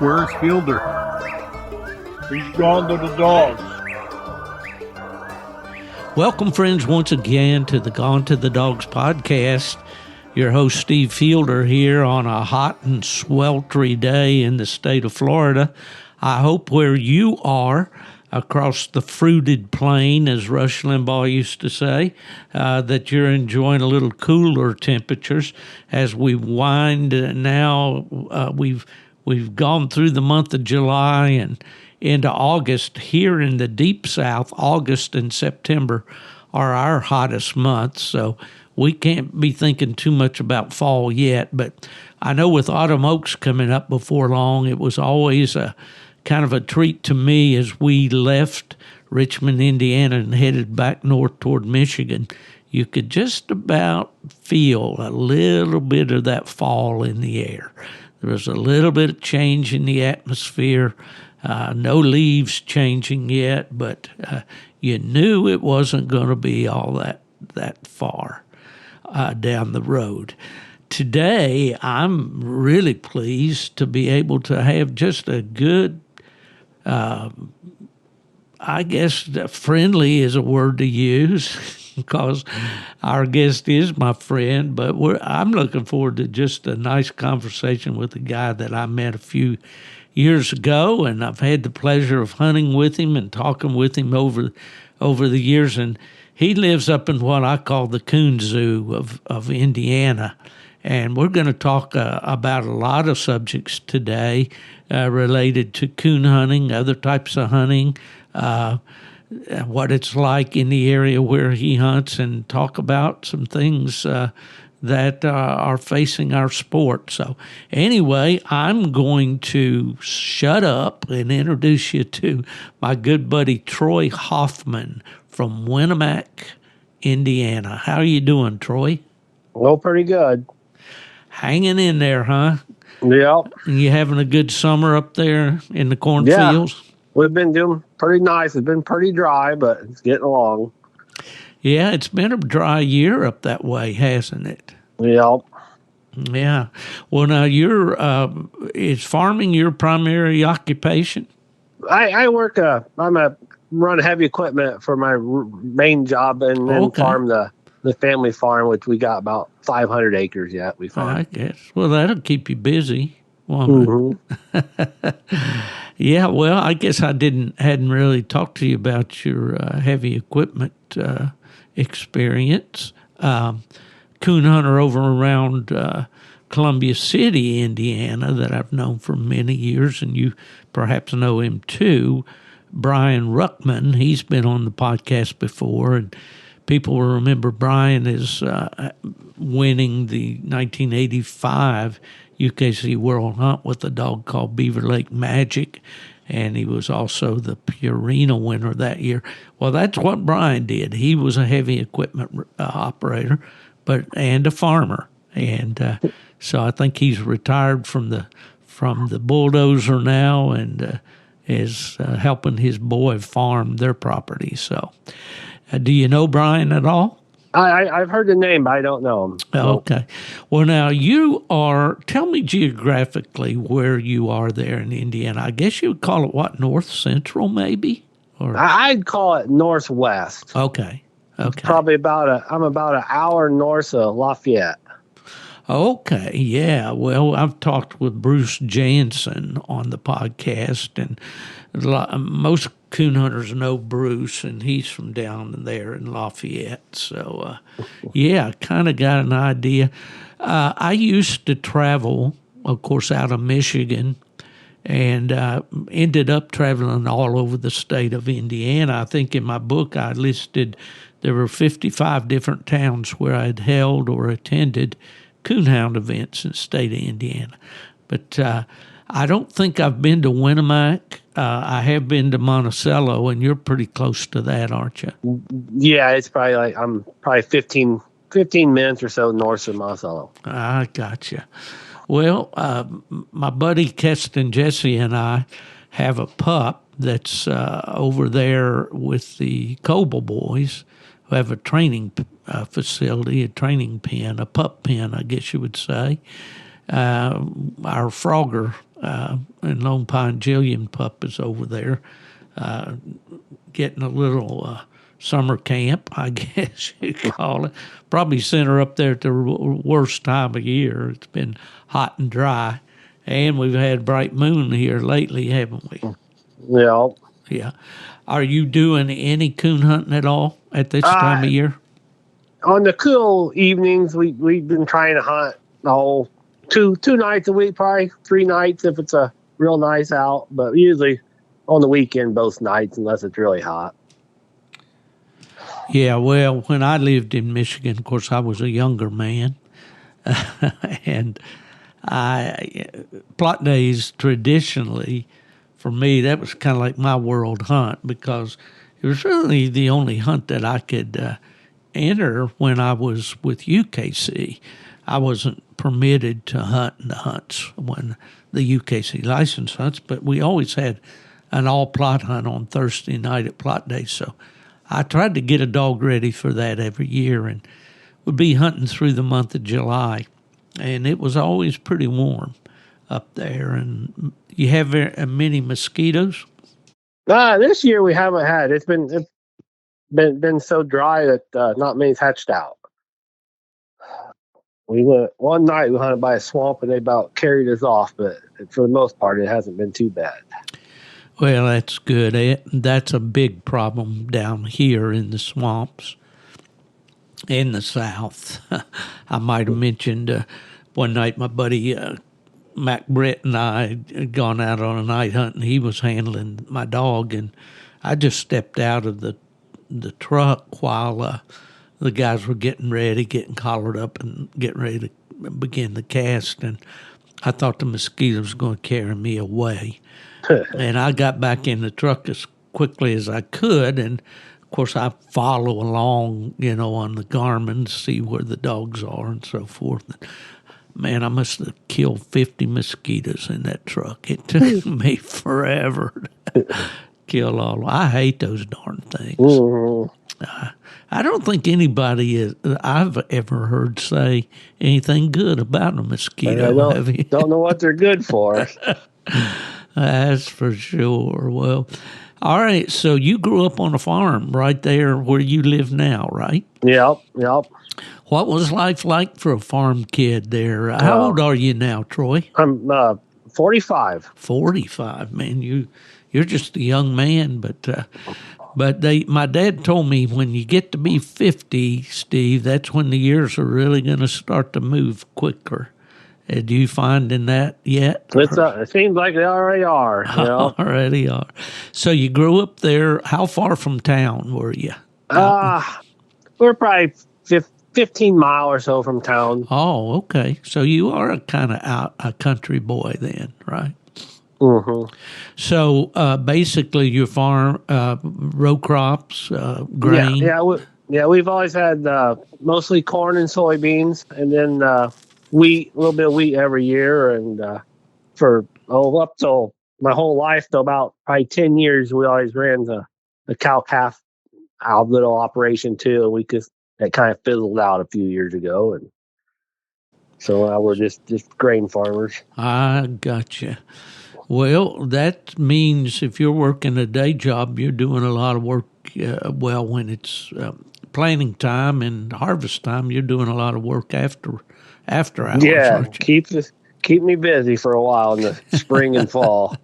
Where's Fielder? He's gone to the dogs. Welcome, friends, once again to the Gone to the Dogs podcast. Your host, Steve Fielder, here on a hot and sweltering day in the state of Florida. I hope where you are across the fruited plain, as Rush Limbaugh used to say, that you're enjoying a little cooler temperatures as we wind now. We've gone through the month of July and into August. Here in the deep south, August and September are our hottest months, so we can't be thinking too much about fall yet. But I know with autumn oaks coming up before long, it was always a kind of a treat to me as we left Richmond, Indiana, and headed back north toward Michigan. You could just about feel a little bit of that fall in the air. There was a little bit of change in the atmosphere. No leaves changing yet, but you knew it wasn't going to be all that far down the road. Today, I'm really pleased to be able to have just a good, I guess friendly is a word to use because our guest is my friend, but I'm looking forward to just a nice conversation with a guy that I met a few years ago, and I've had the pleasure of hunting with him and talking with him over the years, and he lives up in what I call the Coon Zoo of Indiana. And we're going to talk about a lot of subjects today related to coon hunting, other types of hunting, what it's like in the area where he hunts, and talk about some things that are facing our sport. So anyway, I'm going to shut up and introduce you to my good buddy Troy Hoffman from Winamac, Indiana. How are you doing, Troy? Well, pretty good. Hanging in there, huh? Yep. You having a good summer up there in the cornfields? Yeah, we've been doing pretty nice. It's been pretty dry, but it's getting along. Yeah, it's been a dry year up that way, hasn't it? Yep. Yeah. Well, now is farming your primary occupation? I work. Run heavy equipment for my main job, and then farm the family farm, which we got about 500 acres yet. We farm. I guess. Well, that'll keep you busy. Mm-hmm. Yeah. Well, I guess I hadn't really talked to you about your heavy equipment experience. Coon hunter over around Columbia City, Indiana, that I've known for many years, and you perhaps know him too. Brian Ruckman, he's been on the podcast before, and people will remember Brian is winning the 1985 UKC World Hunt with a dog called Beaver Lake Magic, and he was also the Purina winner that year. Well, that's what Brian did. He was a heavy equipment operator, and a farmer, and so I think he's retired from the bulldozer now, and is helping his boy farm their property. So, do you know Brian at all? I've heard the name, but I don't know him. So. Okay. Well, now tell me geographically where you are there in Indiana. I guess you would call it what, north central maybe? Or I'd call it northwest. Okay. Probably I'm about an hour north of Lafayette. Okay, yeah. Well, I've talked with Bruce Jansen on the podcast, and most coon hunters know Bruce, and he's from down there in Lafayette. So, yeah, I kind of got an idea. I used to travel, of course, out of Michigan, and ended up traveling all over the state of Indiana. I think in my book I listed there were 55 different towns where I'd held or attended coonhound events in the state of Indiana. But I don't think I've been to Winamac. I have been to Monticello, and you're pretty close to that, aren't you? Yeah, it's probably I'm probably 15 minutes or so north of Monticello. I gotcha. Well, my buddy Keston Jesse and I have a pup that's over there with the Coble boys, who have a training facility, a training pen, a pup pen, I guess you would say. Our Frogger and Lone Pine Jillian pup is over there getting a little summer camp, I guess you call it. Probably sent her up there at the worst time of year. It's been hot and dry, and we've had bright moon here lately, haven't we? Yeah. Yeah. Are you doing any coon hunting at all at this time of year? On the cool evenings, we've been trying to hunt two nights a week, probably 3 nights if it's a real nice out, but usually on the weekend both nights unless it's really hot. Yeah, well, when I lived in Michigan, of course, I was a younger man, and plot days traditionally, for me, that was kind of like my world hunt because it was really the only hunt that I could enter when I was with UKC. I wasn't permitted to hunt in the hunts when the UKC license hunts, but we always had an all plot hunt on Thursday night at plot day. So I tried to get a dog ready for that every year and would be hunting through the month of July. And it was always pretty warm up there. And you have many mosquitoes? This year we haven't had. It's been so dry that not many's hatched out. We went one night. We hunted by a swamp, and they about carried us off. But for the most part, it hasn't been too bad. Well, that's good. That's a big problem down here in the swamps in the south. I might have mentioned one night my buddy Mac Brett and I had gone out on a night hunt, and he was handling my dog, and I just stepped out of the truck while the guys were getting ready, getting collared up, and getting ready to begin the cast, and I thought the mosquitoes were going to carry me away. And I got back in the truck as quickly as I could, and of course I follow along, on the Garmin to see where the dogs are and so forth. Man, I must have killed 50 mosquitoes in that truck. It took me forever to kill all of them. I hate those darn things. Mm-hmm. I don't think anybody I've ever heard say anything good about a mosquito. Have you? Don't know what they're good for. That's for sure. Well, all right. So you grew up on a farm right there where you live now, right? Yep. What was life like for a farm kid there? How old are you now, Troy? I'm 45. 45, man. You're just a young man, but my dad told me when you get to be 50, Steve, that's when the years are really going to start to move quicker. Do you find in that yet? It seems like they already are. Already are. So you grew up there. How far from town were you? We're probably 15 miles or so from town. Oh, okay. So you are a kind of a country boy then, right? Mm-hmm. So basically, your farm, row crops, grain. Yeah. We've always had mostly corn and soybeans, and then wheat, a little bit of wheat every year. And for up till my whole life, till about probably 10 years, we always ran the cow calf little operation too. That kind of fizzled out a few years ago, and so now we're just grain farmers. I gotcha. Well, that means if you're working a day job, you're doing a lot of work. When it's planting time and harvest time, you're doing a lot of work after hours. Yeah, aren't you? keep me busy for a while in the spring and fall.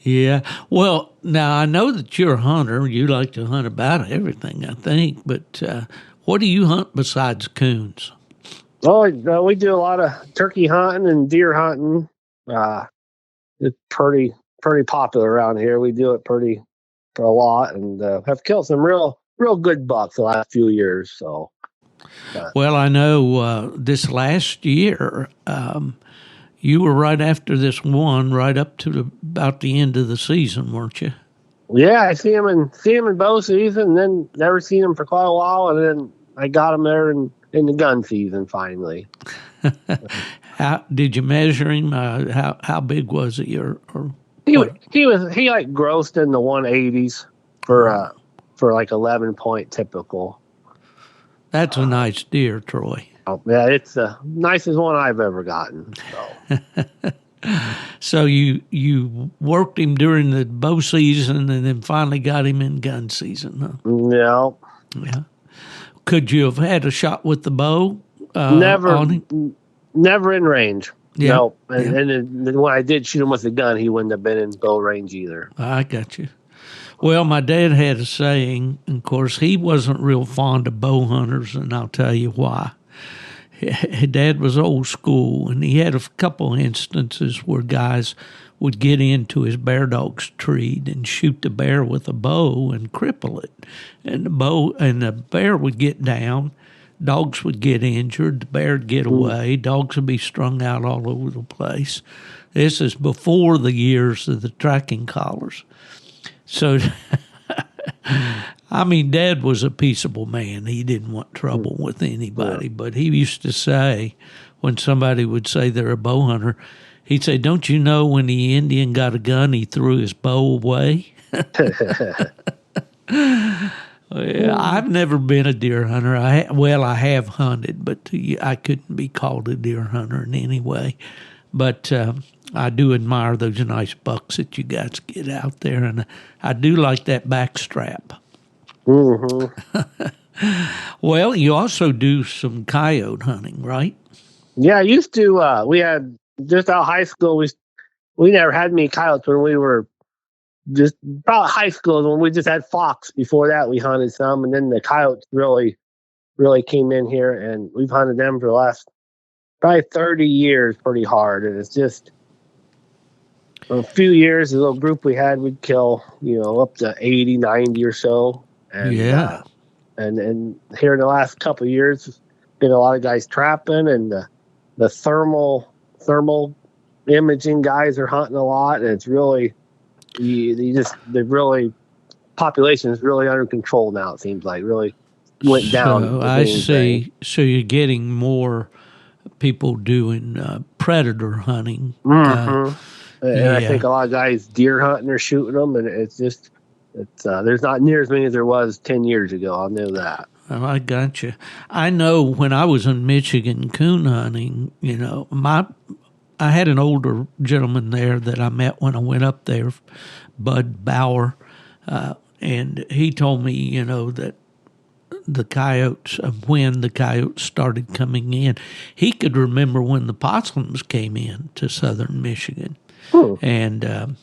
Yeah. Well, now I know that you're a hunter. You like to hunt about everything, I think. But what do you hunt besides coons? Oh, we do a lot of turkey hunting and deer hunting. It's pretty popular around here. We do it for a lot, and have killed some real good bucks the last few years. So, well, I know this last year you were right after this one, right up to about the end of the season, weren't you? Yeah, I see him in bow season, and then never seen him for quite a while, and then I got him there in the gun season finally. How did you measure him? How big was he? He like grossed in the 180s for like 11 point typical. That's a nice deer, Troy. Oh, yeah, it's the nicest one I've ever gotten. So. So you worked him during the bow season and then finally got him in gun season, huh? No, Yeah. Could you have had a shot with the bow never, on him? never in range. Yeah. No, Yeah. and then when I did shoot him with a gun, he wouldn't have been in bow range either. I got you. Well, my dad had a saying, and of course, he wasn't real fond of bow hunters, and I'll tell you why. Dad was old school, and he had a couple instances where guys would get into his bear dog's tree and shoot the bear with a bow and cripple it. And the bear would get down, dogs would get injured, the bear would get away, dogs would be strung out all over the place. This is before the years of the tracking collars. So, I mean, Dad was a peaceable man. He didn't want trouble with anybody. But he used to say, when somebody would say they're a bow hunter, he'd say, "Don't you know when the Indian got a gun, he threw his bow away?" Well, I've never been a deer hunter. I have hunted, but I couldn't be called a deer hunter in any way. But I do admire those nice bucks that you guys get out there, and I do like that backstrap. Well, you also do some coyote hunting, right? Yeah, I used to. We had just out of high school. We never had many coyotes when we were just about high school. When we just had fox. Before that, we hunted some, and then the coyotes really came in here, and we've hunted them for the last probably 30 years, pretty hard. And it's just a few years. The little group we had, we'd kill up to 80, 90 or so, and Yeah. And here in the last couple of years, there's been a lot of guys trapping, and the thermal imaging guys are hunting a lot, and it's really population is really under control now. It seems like really went down. So If I anything. see. So you're getting more people doing predator hunting. And yeah. I think a lot of guys deer hunting or shooting them, and it's there's not near as many as there was 10 years ago. I know that. Well, I got you. I know when I was in Michigan coon hunting, I had an older gentleman there that I met when I went up there, Bud Bauer, and he told me, that the coyotes, when the coyotes started coming in, he could remember when the possums came in to southern Michigan. And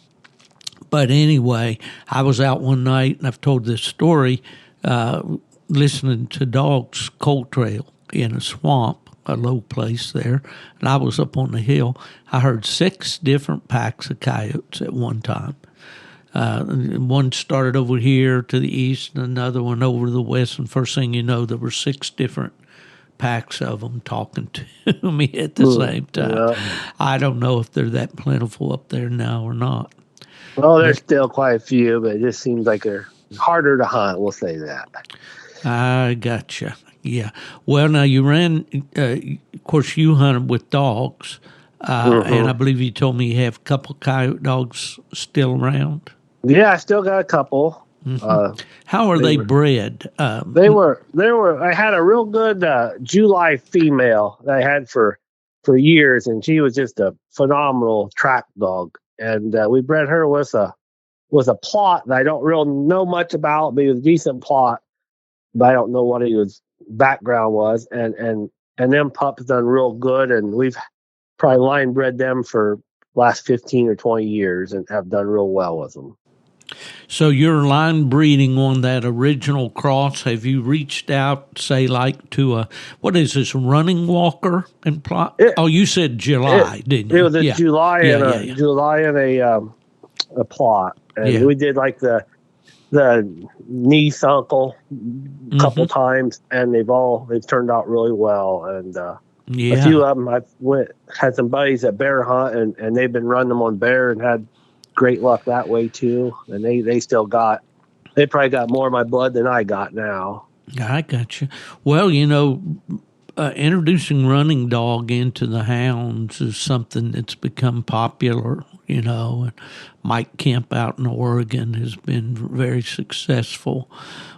but anyway, I was out one night, and I've told this story, listening to dogs cold trail in a swamp, a low place there, and I was up on the hill. I heard 6 different packs of coyotes at one time. One started over here to the east, and another one over to the west, and first thing you know, there were 6 different packs of them talking to me at the same time. Yeah. I don't know if they're that plentiful up there now or not. Well, there's still quite a few, but it just seems like they're harder to hunt. We'll say that. I gotcha. Yeah. Well, now you ran, of course, you hunted with dogs, and I believe you told me you have a couple coyote dogs still around. Yeah, I still got a couple. How are they bred? They were. I had a real good July female that I had for years, and she was just a phenomenal track dog. And we bred her with a plot that I don't really know much about, but it was a decent plot, but I don't know what his background was. And them pups done real good, and we've probably line bred them for last 15 or 20 years and have done real well with them. So you're line breeding on that original cross. Have you reached out, say, like to what is this, running walker and plot? You said July, didn't you? It was a July and a plot, and we did like the niece uncle a couple times, and they've turned out really well. And a few of them had some buddies that bear hunt, and they've been running them on bear and had great luck that way too. And they probably got more of my blood than I got now. I got you. Well, introducing running dog into the hounds is something that's become popular, and Mike Kemp out in Oregon has been very successful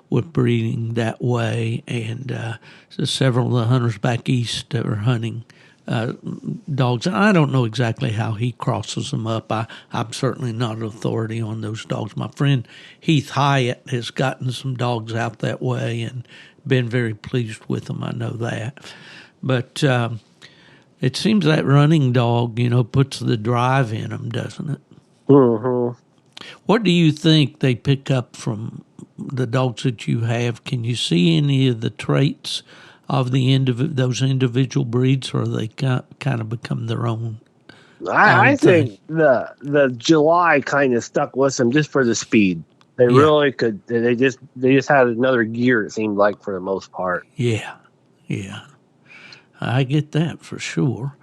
with breeding that way. And so several of the hunters back east that are hunting dogs. And I don't know exactly how he crosses them up. I'm certainly not an authority on those dogs. My friend Heath Hyatt has gotten some dogs out that way and been very pleased with them. I know that. But it seems that running dog, puts the drive in them, doesn't it? Mm-hmm. What do you think they pick up from the dogs that you have? Can you see any of the traits of those individual breeds, or they kind of become their own I thing? think the July kind of stuck with them just for the speed. They Yeah. really could. They just had another gear. It seemed like for the most part. Yeah, I get that for sure.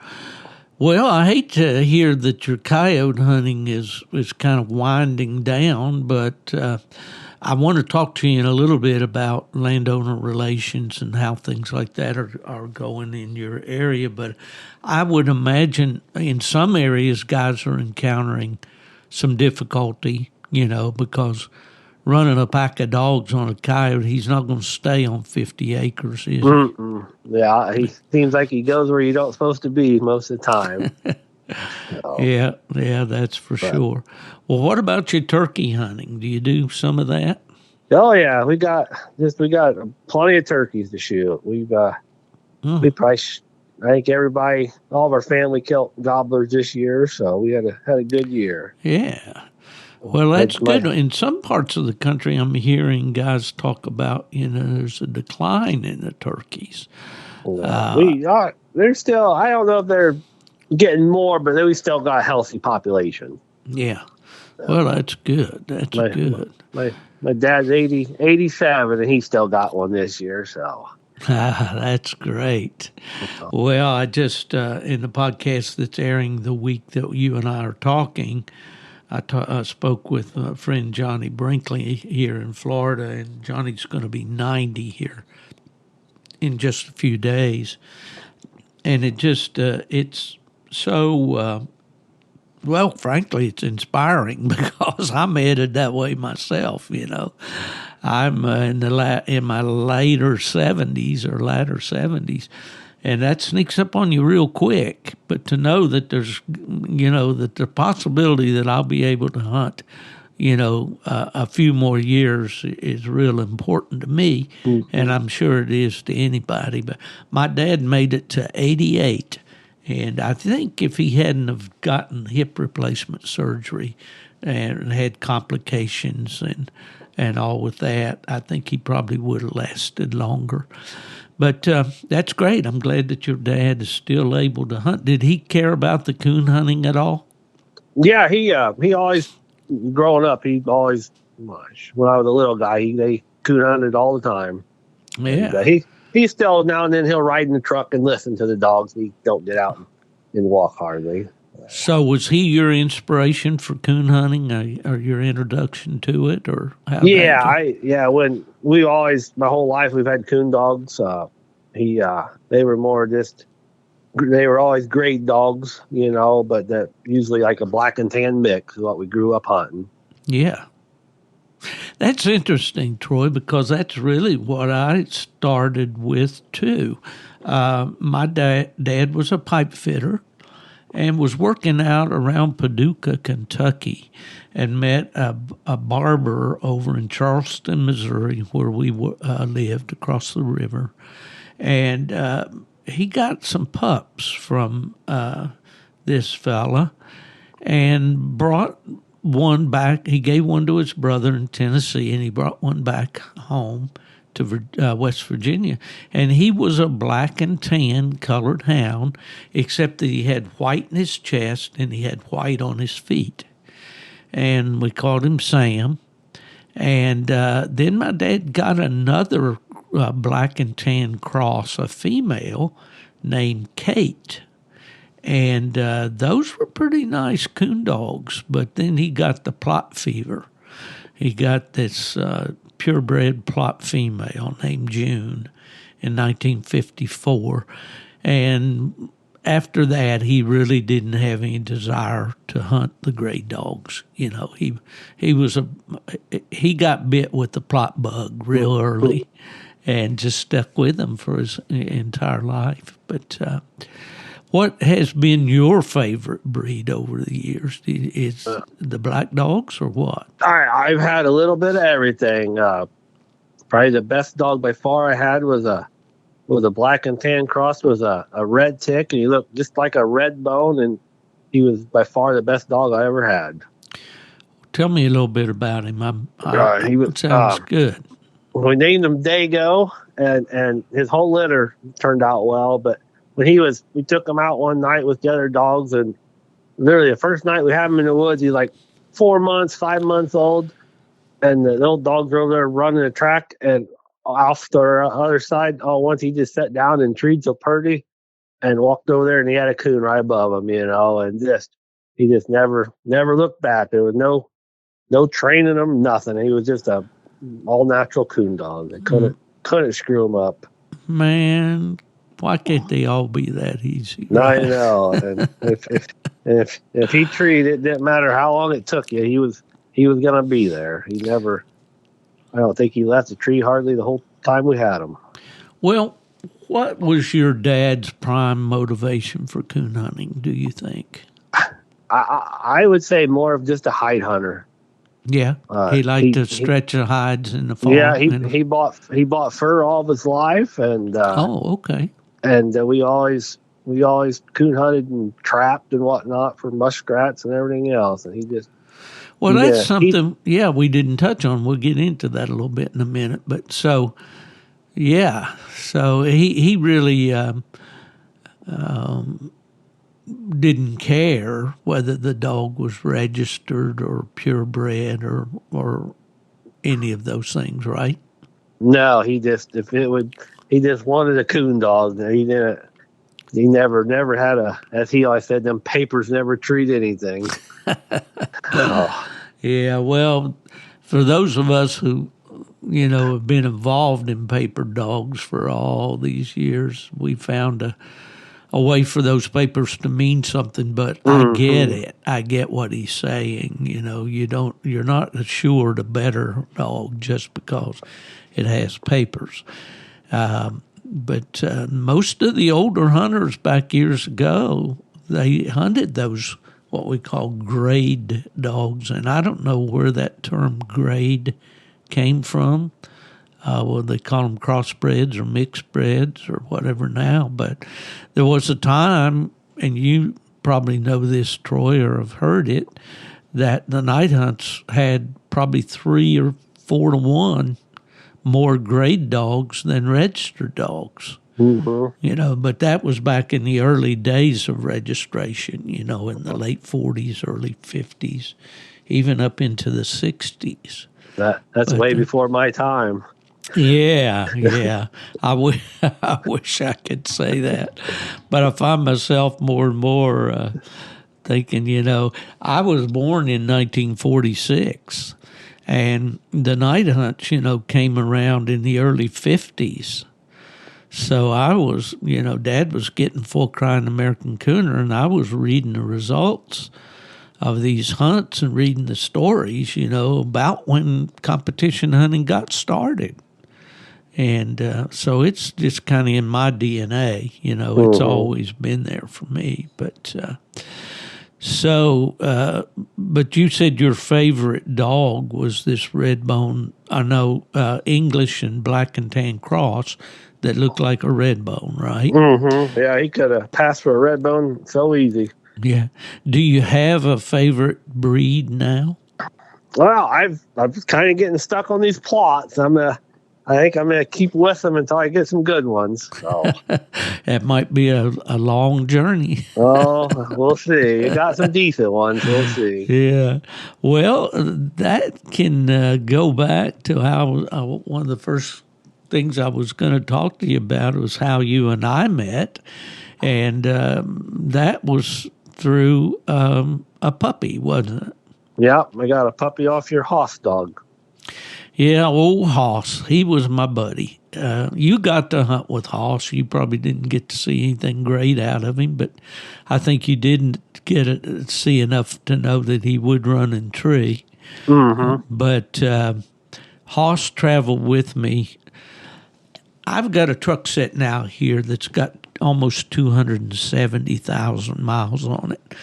Well, I hate to hear that your coyote hunting is kind of winding down, but I want to talk to you in a little bit about landowner relations and how things like that are going in your area. But I would imagine in some areas guys are encountering some difficulty, because running a pack of dogs on a coyote, he's not going to stay on 50 acres, is he? Mm-mm. Yeah, he seems like he goes where you don't supposed to be most of the time. So, Yeah, that's for sure. Well, what about your turkey hunting? Do you do some of that? oh yeah, we got plenty of turkeys to shoot. We probably I think everybody, all of our family killed gobblers this year, so we had a good year. Yeah. Well, that's good. In some parts of the country, I'm hearing guys talk about, there's a decline in the turkeys. They're still. I don't know if they're getting more, but we still got a healthy population. Yeah. Well, that's good. That's good. My dad's 87, and he still got one this year. So that's great. Well, I just in the podcast that's airing the week that you and I are talking, I spoke with my friend Johnny Brinkley here in Florida, and Johnny's going to be 90 here in just a few days. And it just, it's so, well, frankly, it's inspiring because I'm headed that way myself, I'm in my later 70s, and that sneaks up on you real quick. But to know that there's, that the possibility that I'll be able to hunt, a few more years is real important to me, and I'm sure it is to anybody. But my dad made it to 88, and I think if he hadn't have gotten hip replacement surgery and had complications and all with that, I think he probably would have lasted longer. But that's great. I'm glad that your dad is still able to hunt. Did he care about the coon hunting at all? Yeah, he always, growing up, when I was a little guy, they coon hunted all the time. Yeah. And, he still now and then he'll ride in the truck and listen to the dogs. He don't get out and walk hardly. So was he your inspiration for coon hunting, or your introduction to it, or how? When my whole life we've had coon dogs. They were more just, they were always grade dogs, but that usually like a black and tan mix is what we grew up hunting. Yeah. That's interesting, Troy, because that's really what I started with too. My dad was a pipe fitter and was working out around Paducah, Kentucky, and met a barber over in Charleston, Missouri, where we lived across the river. And he got some pups from this fella and brought one back. He gave one to his brother in Tennessee, and he brought one back home to West Virginia. And he was a black and tan colored hound, except that he had white in his chest and he had white on his feet. And we called him Sam. And then my dad got another black and tan cross, a female named Kate. And those were pretty nice coon dogs. But then he got the Plot fever. He got this purebred Plot female named June in 1954. And after that, he really didn't have any desire to hunt the gray dogs. He got bit with the Plot bug real early and just stuck with him for his entire life. But What has been your favorite breed over the years? Is the black dogs or what? I've had a little bit of everything. Probably the best dog by far I had was a black and tan cross, was a red tick, and he looked just like a red bone, and he was by far the best dog I ever had. Tell me a little bit about him. He was It sounds good. We named him Dago, and his whole litter turned out well. But when we took him out one night with the other dogs, and literally the first night we had him in the woods, he's like 4 months, 5 months old, and the little dogs were over there running the track, and off the other side, once he just sat down and treed so purty, and walked over there, and he had a coon right above him, and he just never looked back. There was no training him, nothing. He was just a all natural coon dog. They couldn't screw him up. Man, why can't they all be that easy? I know. And if he treated, it didn't matter how long it took you. He was gonna be there. He never. I don't think he left the tree hardly the whole time we had him. Well, what was your dad's prime motivation for coon hunting, do you think? I would say more of just a hide hunter. Yeah, he liked to stretch the hides in the fall. Yeah, he bought fur all of his life, and okay. And we always coon hunted and trapped and whatnot for muskrats and everything else, and he just. Well, that's something. We didn't touch on. We'll get into that a little bit in a minute. But so he really didn't care whether the dog was registered or purebred or any of those things, right? No, he just wanted a coon dog. He never had as he always said, them papers never treat anything. Oh. Yeah, well, for those of us who, have been involved in paper dogs for all these years, we found a way for those papers to mean something. But I get it. I get what he's saying. You're not assured a better dog just because it has papers. But most of the older hunters back years ago, they hunted those what we call grade dogs, and I don't know where that term grade came from. They call them crossbreds or mixed breds or whatever now, but there was a time, and you probably know this, Troy, or have heard it, that the night hunts had probably 3 or 4 to 1 more grade dogs than registered dogs. Mm-hmm. But that was back in the early days of registration, in the late 40s, early 50s, even up into the 60s. That's way before my time. Yeah. I wish I could say that. But I find myself more and more thinking, I was born in 1946, and the night hunts, came around in the early 50s. So I was, Dad was getting full crying American cooner, and I was reading the results of these hunts and reading the stories, about when competition hunting got started. And so it's just kind of in my DNA, it's always been there for me. But but you said your favorite dog was this red bone, English and black and tan cross that looked like a red bone, right? Mm-hmm. Yeah, he could have passed for a red bone so easy. Yeah. Do you have a favorite breed now? Well, I'm just kind of getting stuck on these plots. I think I'm gonna keep with them until I get some good ones. So. That might be a long journey. Oh, we'll see. You got some decent ones. We'll see. Yeah. Well, that can go back to how one of the first things I was going to talk to you about was how you and I met, and that was through a puppy, wasn't it? Yeah, I got a puppy off your Hoss dog. Yeah, old Hoss. He was my buddy. You got to hunt with Hoss. You probably didn't get to see anything great out of him, but I think you didn't see enough to know that he would run and tree. Mm-hmm. But Hoss traveled with me. I've got a truck set now here that's got almost 270,000 miles on it.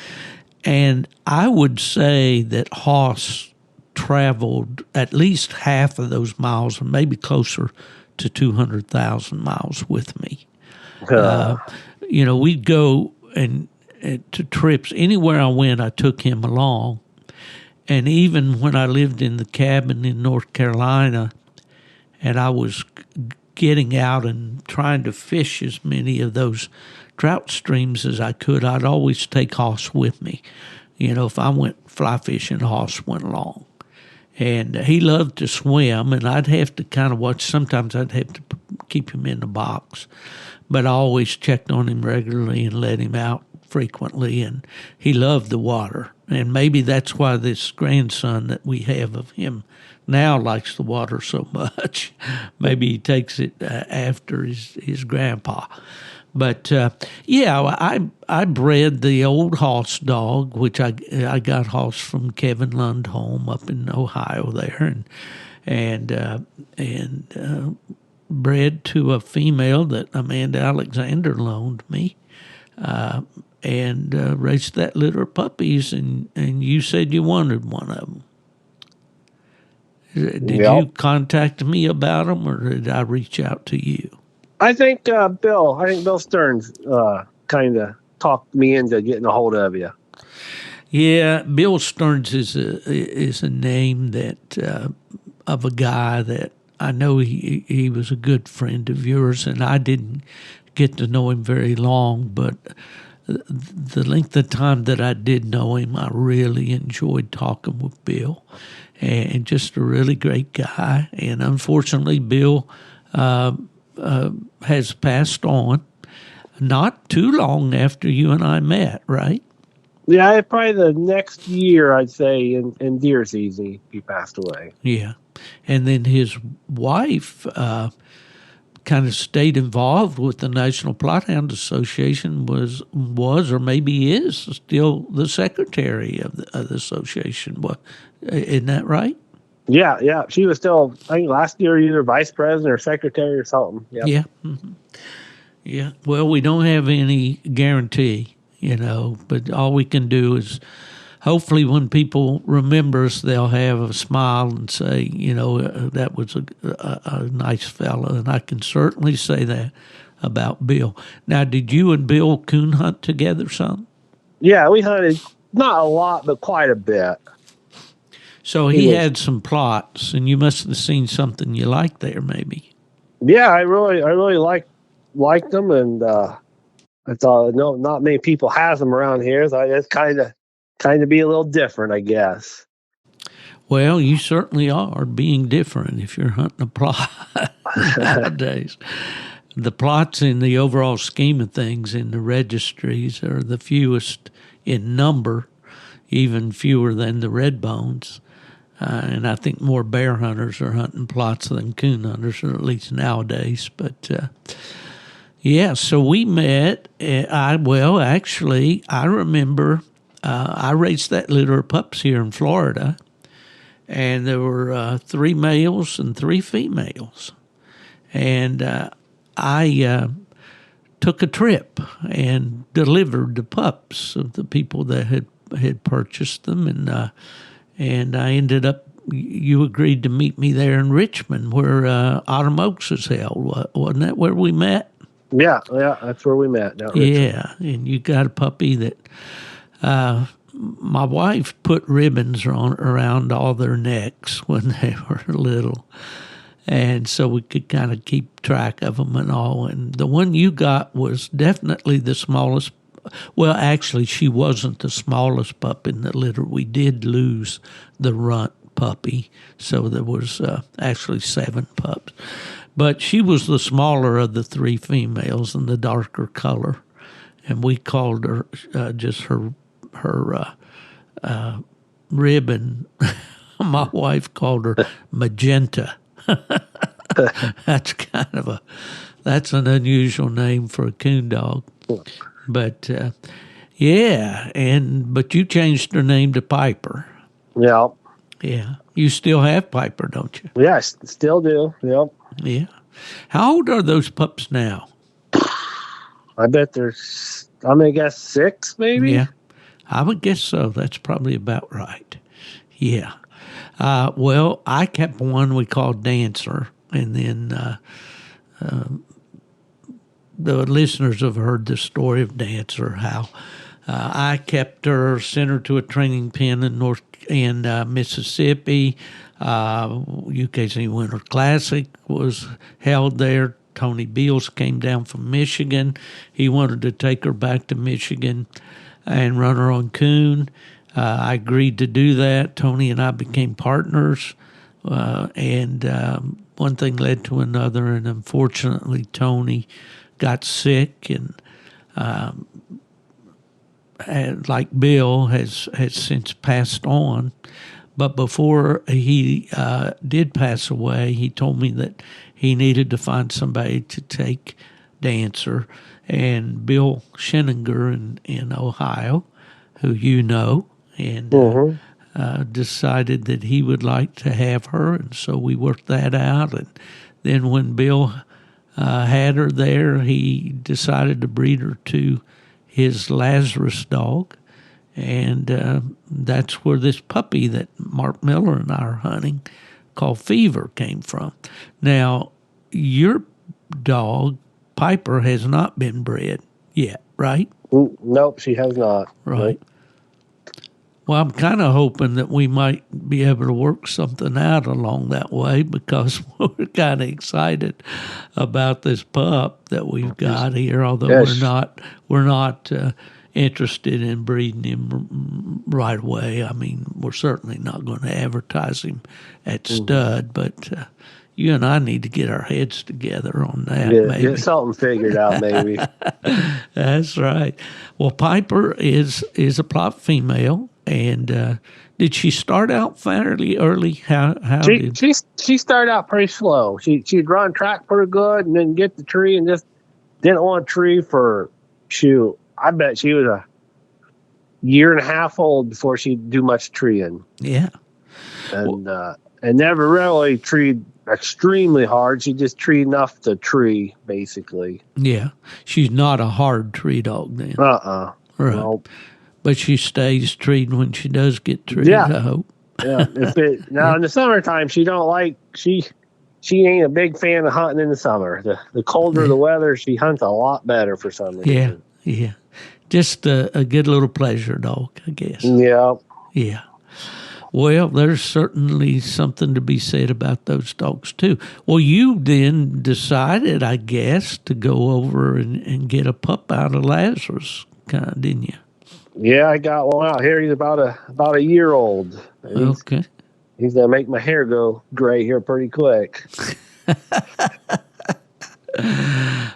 And I would say that Hoss traveled at least half of those miles, or maybe closer to 200,000 miles with me. We'd go and to trips. Anywhere I went, I took him along. And even when I lived in the cabin in North Carolina, and I was getting out and trying to fish as many of those trout streams as I could, I'd always take Hoss with me. If I went fly fishing, Hoss went along. And he loved to swim, and I'd have to kind of watch. Sometimes I'd have to keep him in the box. But I always checked on him regularly and let him out frequently, and he loved the water. And maybe that's why this grandson that we have of him now likes the water so much. Maybe he takes it after his grandpa. But, I bred the old Hoss dog, which I got Hoss from Kevin Lundholm up in Ohio there, and bred to a female that Amanda Alexander loaned me, and raised that litter of puppies, and you said you wanted one of them. Did you contact me about them, or did I reach out to you? I think Bill Stearns kind of talked me into getting a hold of you. Yeah, Bill Stearns is a name that of a guy that I know he was a good friend of yours, and I didn't get to know him very long, but the length of time that I did know him, I really enjoyed talking with Bill, and just a really great guy. And unfortunately, Bill has passed on not too long after you and I met, right? Yeah, probably the next year, I'd say, in deer season, he passed away. Yeah. And then his wife kind of stayed involved with the National Bloodhound Association, was or maybe is still the secretary of the association. Isn't that right? Yeah. She was still, I think, last year either vice president or secretary or something. Yep. Yeah. Mm-hmm. Yeah. Well, we don't have any guarantee, but all we can do is hopefully when people remember us, they'll have a smile and say, that was a nice fella. And I can certainly say that about Bill. Now, did you and Bill coon hunt together some? Yeah, we hunted not a lot, but quite a bit. So he had some plots, and you must have seen something you liked there, maybe. Yeah, I really liked them, and I thought not many people has them around here, so it's kind of be a little different, I guess. Well, you certainly are being different if you're hunting a plot nowadays. The plots in the overall scheme of things in the registries are the fewest in number, even fewer than the red bones. And I think more bear hunters are hunting plots than coon hunters, or at least nowadays. But, so we met. I remember I raised that litter of pups here in Florida, and there were 3 males and 3 females. And I took a trip and delivered the pups of the people that had purchased them, and I ended up. You agreed to meet me there in Richmond, where Autumn Oaks is held. Wasn't that where we met? Yeah, that's where we met. Yeah, and you got a puppy that my wife put ribbons around all their necks when they were little, and so we could kind of keep track of them and all. And the one you got was definitely the smallest. Well, actually, she wasn't the smallest pup in the litter. We did lose the runt puppy, so there was actually 7 pups. But she was the smaller of the 3 females and the darker color, and we called her just her ribbon. My wife called her Magenta. That's an unusual name for a coon dog. But but you changed her name to Piper. Yeah. Yeah. You still have Piper, don't you? Yeah, I still do. Yep. Yeah. How old are those pups now? I bet there's, I'm going to guess 6 maybe. Yeah, I would guess so. That's probably about right. Yeah. Well, I kept one we called Dancer, and then the listeners have heard the story of Dancer, how I kept her, sent her to a training pen in Mississippi. UKC Winter Classic was held there. Tony Beals came down from Michigan. He wanted to take her back to Michigan and run her on coon. I agreed to do that. Tony and I became partners, and one thing led to another, and unfortunately, Tony got sick, and like Bill has since passed on. But before he did pass away, he told me that he needed to find somebody to take Dancer, and Bill Scheninger in Ohio, who you know, and decided that he would like to have her, and so we worked that out. And then when Bill had her there, he decided to breed her to his Lazarus dog, and that's where this puppy that Mark Miller and I are hunting called Fever came from. Now, your dog, Piper, has not been bred yet, right? Nope, she has not. Right. Nope. Well, I'm kind of hoping that we might be able to work something out along that way, because we're kind of excited about this pup that we've got here. Although we're not interested in breeding him right away. I mean, we're certainly not going to advertise him at stud, but you and I need to get our heads together on that. Maybe Get something figured out, maybe. That's right. Well, Piper is a plot female. And did she start out fairly early? She started out pretty slow. She'd run track pretty good, and then get the tree, and just didn't want a tree for shoot. I bet she was a year and a half old before she'd do much treeing. Yeah, and never really treed extremely hard. She just treed enough to tree, basically. Yeah, she's not a hard tree dog then. Right. Nope. But she stays treed when she does get treed, yeah. I hope. Yeah. Now in the summertime, she ain't a big fan of hunting in the summer. The colder the weather, she hunts a lot better for some reason. Yeah. Just a good little pleasure dog, I guess. Yeah. Yeah. Well, there's certainly something to be said about those dogs too. Well, you then decided, I guess, to go over and get a pup out of Lazarus, didn't you? Yeah, I got one out here. He's about a year old. Okay. He's gonna make my hair go gray here pretty quick.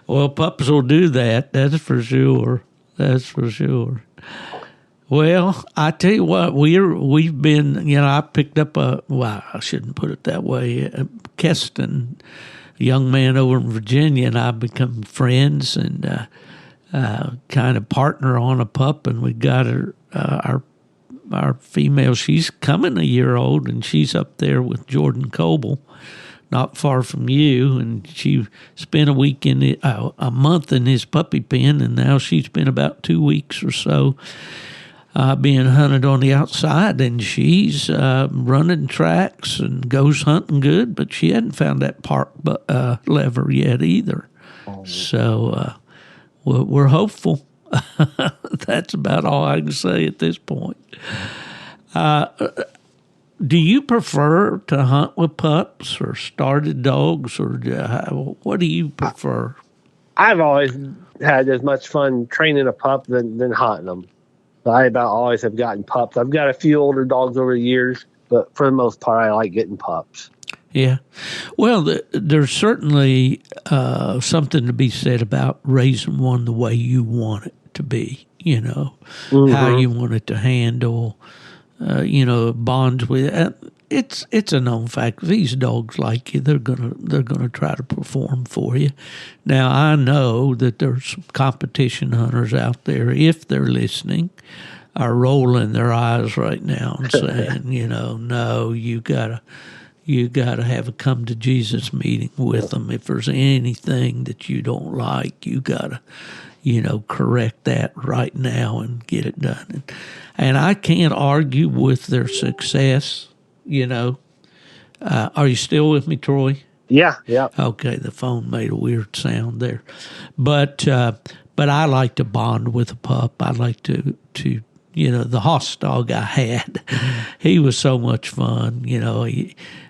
Well, pups will do that. That's for sure. Well, I tell you what, we've been. I picked up I shouldn't put it that way. Keston, a young man over in Virginia, and I've become friends and. Kind of partner on a pup, and we got her our female. She's coming a year old, and she's up there with Jordan Coble, not far from you. And she spent a month in his puppy pen, and now she's been about 2 weeks or so being hunted on the outside, and she's running tracks and goes hunting good, but she hadn't found that park lever yet either. So. We're hopeful. That's about all I can say at this point. Do you prefer to hunt with pups or started dogs, or what do you prefer? I've always had as much fun training a pup than hunting them. I about always have gotten pups. I've got a few older dogs over the years, but for the most part, I like getting pups. Yeah. Well, there's certainly something to be said about raising one the way you want it to be, how you want it to handle, bonds with. It's a known fact. These dogs like you, they're gonna try to perform for you. Now, I know that there's some competition hunters out there, if they're listening, are rolling their eyes right now and saying, no, you gotta have a come to Jesus meeting with them. If there's anything that you don't like, you gotta correct that right now and get it done. And I can't argue with their success. Are you still with me, Troy? Yeah, yeah. Okay, the phone made a weird sound there, but I like to bond with a pup. I like to the Hoss dog I had, he was so much fun.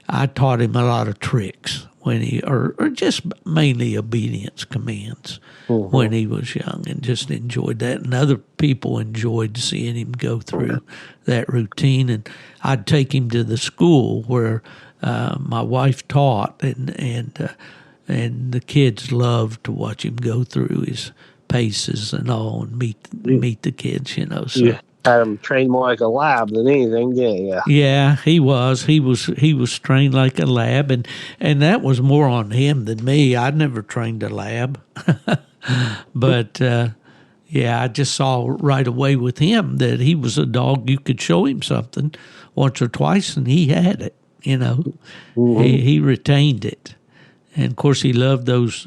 I taught him a lot of tricks when or just mainly obedience commands when he was young, and just enjoyed that. And other people enjoyed seeing him go through that routine. And I'd take him to the school where my wife taught, and the kids loved to watch him go through his paces and all, and meet the kids. So. You had him trained more like a lab than anything, didn't you? Yeah, he was. He was trained like a lab, and that was more on him than me. I'd never trained a lab, but yeah, I just saw right away with him that he was a dog you could show him something once or twice, and he had it. He retained it, and of course he loved those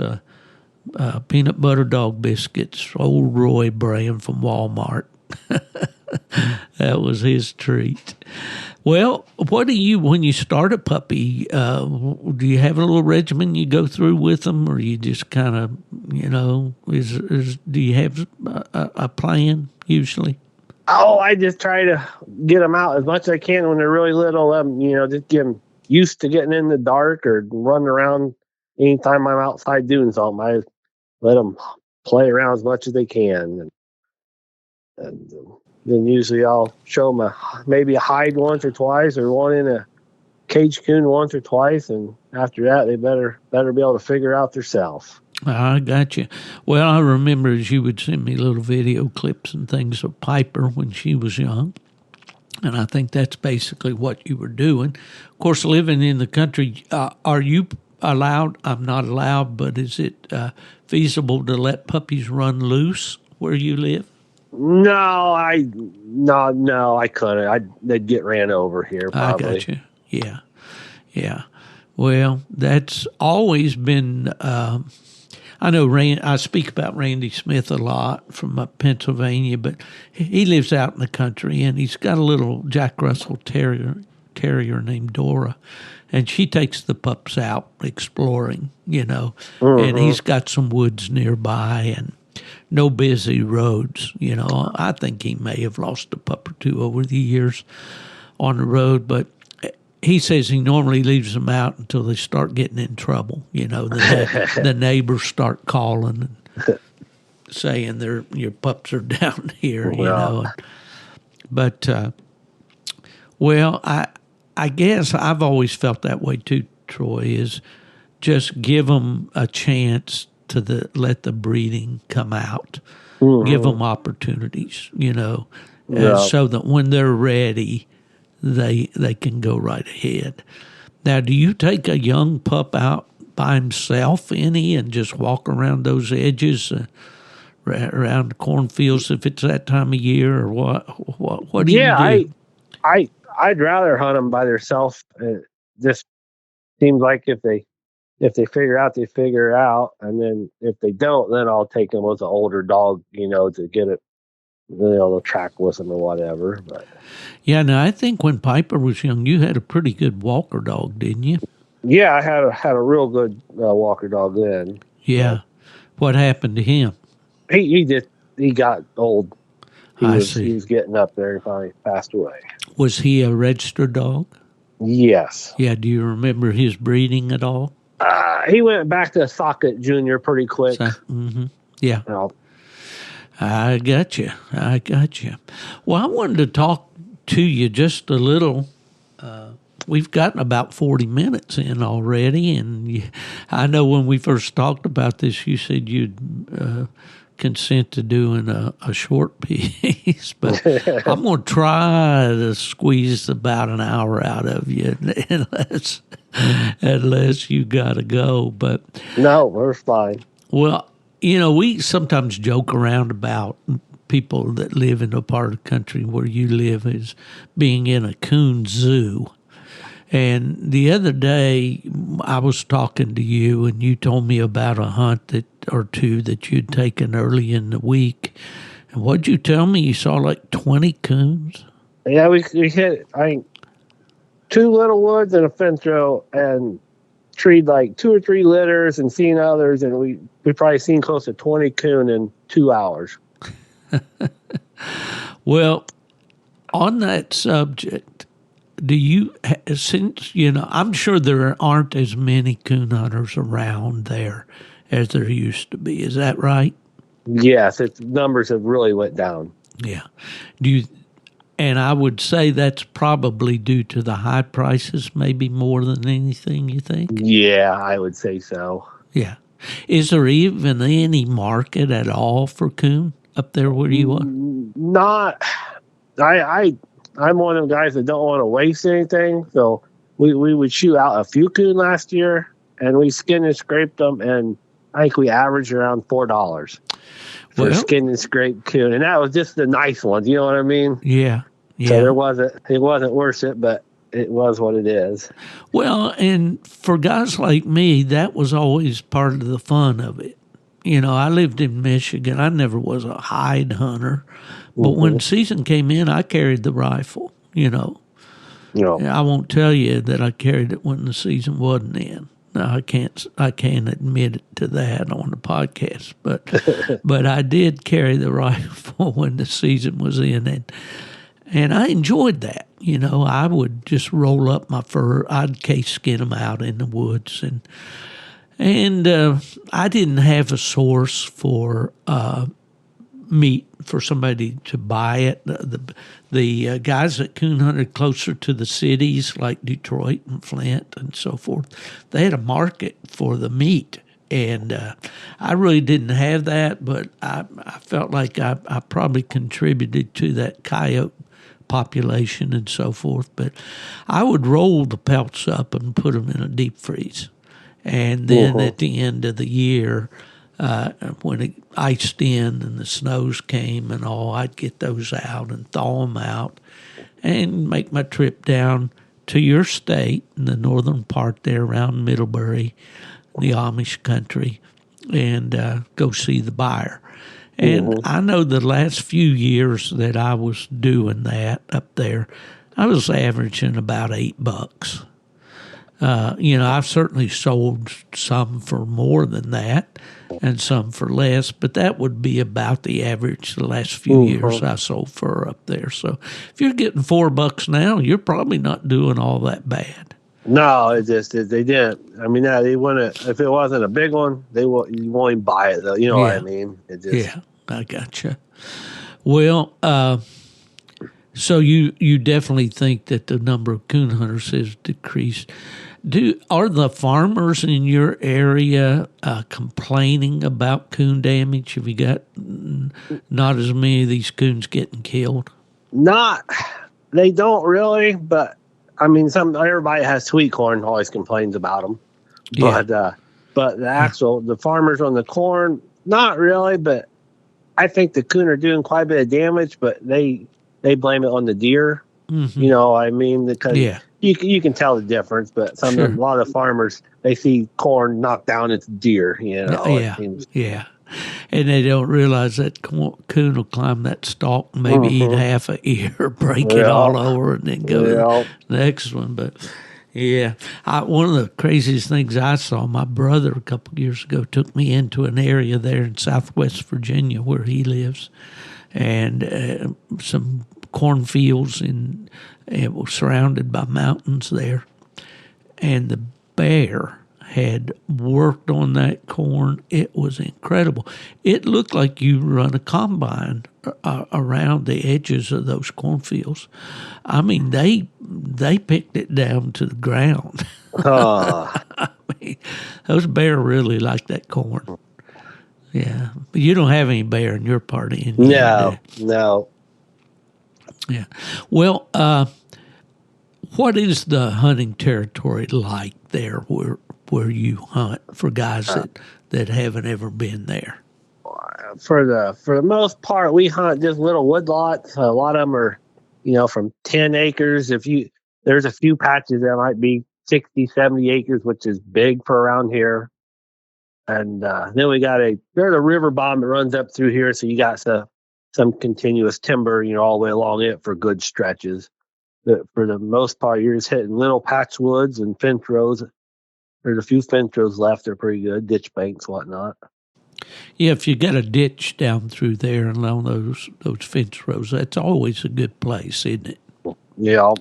peanut butter dog biscuits, old Roy brand from Walmart. That was his treat. Well, what do you, when you start a puppy, do you have a little regimen you go through with them, or you just kind of, do you have a plan usually? Oh, I just try to get them out as much as I can when they're really little. Just get them used to getting in the dark or running around anytime I'm outside doing something. I let them play around as much as they can. And then usually I'll show them maybe a hide once or twice, or one in a cage coon once or twice. And after that, they better be able to figure out themselves. I got you. Well, I remember as you would send me little video clips and things of Piper when she was young. And I think that's basically what you were doing. Of course, living in the country, are you allowed? I'm not allowed, but is it feasible to let puppies run loose where you live? No, I couldn't. They'd get ran over here, probably. I got you. Yeah. Well, that's always been. I know I speak about Randy Smith a lot from Pennsylvania, but he lives out in the country, and he's got a little Jack Russell terrier named Dora, and she takes the pups out exploring, and he's got some woods nearby and no busy roads. I think he may have lost a pup or two over the years on the road, but he says he normally leaves them out until they start getting in trouble. The neighbors start calling and saying your pups are down here. But well, I guess I've always felt that way too, Troy. Is just give them a chance to let the breeding come out. Give them opportunities. So that when they're ready, they can go right ahead. Now, do you take a young pup out by himself and just walk around those edges, around the cornfields if it's that time of year, or what do you do? Yeah, I'd rather hunt them by themselves. It just seems like if they figure out, they figure out, and then if they don't, then I'll take them with an older dog, to get it. They'll track with them or whatever. But yeah, now I think when Piper was young, you had a pretty good walker dog, didn't you? Yeah, I had a real good walker dog then. Yeah. What happened to him? He got old. I see. He was getting up there and finally passed away. Was he a registered dog? Yes. Yeah. Do you remember his breeding at all? He went back to Socket Junior pretty quick. Yeah. I got you. Well, I wanted to talk to you just a little. We've gotten about 40 minutes in already, and I know when we first talked about this, you said you'd consent to doing a short piece, but I'm going to try to squeeze about an hour out of you, unless you got to go. But no, we're fine. Well, we sometimes joke around about people that live in a part of the country where you live as being in a coon zoo. And the other day, I was talking to you, and you told me about a hunt or two that you'd taken early in the week. And what'd you tell me? You saw like 20 coons? Yeah, we hit, I think, 2 little woods and a fence row, and treed like 2 or 3 litters and seen others, and we probably seen close to 20 coon in 2 hours. Well, on that subject, since, I'm sure there aren't as many coon hunters around there as there used to be. Is that right? Yes, its numbers have really went down. Yeah. And I would say that's probably due to the high prices, maybe more than anything, you think? Yeah, I would say so. Yeah. Is there even any market at all for coon up there where you are? Not, I'm one of the guys that don't want to waste anything. So we would shoot out a few coon last year, and we skinned and scraped them, and I think we averaged around $4 for skin and scrape coon, and that was just the nice ones. You know what I mean? Yeah. So it wasn't worth it, but it was what it is. Well, and for guys like me, that was always part of the fun of it. I lived in Michigan. I never was a hide hunter, but when season came in, I carried the rifle. I won't tell you that I carried it when the season wasn't in. No, I can't admit it to that on the podcast, but I did carry the rifle when the season was in, and I enjoyed that. I would just roll up my fur. I'd case skin them out in the woods, and I didn't have a source for meat for somebody to buy it. The guys that coon hunted closer to the cities like Detroit and Flint and so forth, they had a market for the meat. And I really didn't have that, but I felt like I probably contributed to that coyote population and so forth. But I would roll the pelts up and put them in a deep freeze. And then at the end of the year, when it iced in and the snows came and all, I'd get those out and thaw them out and make my trip down to your state in the northern part there around Middlebury, the Amish country, and go see the buyer. And I know the last few years that I was doing that up there, I was averaging about $8. I've certainly sold some for more than that and some for less, but that would be about the average the last few years I sold fur up there. So if you're getting $4 now, you're probably not doing all that bad. No, they didn't. I mean, they wouldn't. If it wasn't a big one, you won't even buy it though. You know what I mean? Yeah, I gotcha. Well, so you definitely think that the number of coon hunters has decreased. Are the farmers in your area complaining about coon damage? Have you got not as many of these coons getting killed? They don't really, but I mean, everybody has sweet corn always complains about them. Yeah. But the farmers on the corn, not really. But I think the coon are doing quite a bit of damage, but they blame it on the deer. Mm-hmm. You know, I mean, because you can tell the difference. But a lot of farmers, they see corn knocked down, it's deer. You know, yeah. And they don't realize that coon will climb that stalk and maybe eat half a ear, break it all over, and then go to the next one. But, one of the craziest things I saw, my brother a couple of years ago took me into an area there in southwest Virginia where he lives, and some cornfields, and it was surrounded by mountains there. And the bear had worked on that corn. It was incredible. It looked like you run a combine around the edges of those cornfields. I mean, they picked it down to the ground. I mean, those bear really like that corn. Yeah, but you don't have any bear in your part of Indiana. No. Yeah. Well, what is the hunting territory like there where you hunt for guys that haven't ever been there? For the most part, we hunt just little woodlots. A lot of them are, from 10 acres. If you there's a few patches that might be 60, 70 acres, which is big for around here. And then there's a river bottom that runs up through here. So you got some continuous timber, all the way along it for good stretches. But for the most part, you're just hitting little patch woods and fence rows. There's a few fence rows left. They're pretty good. Ditch banks, whatnot. Yeah, if you got a ditch down through there and along those fence rows, that's always a good place, isn't it? Yeah.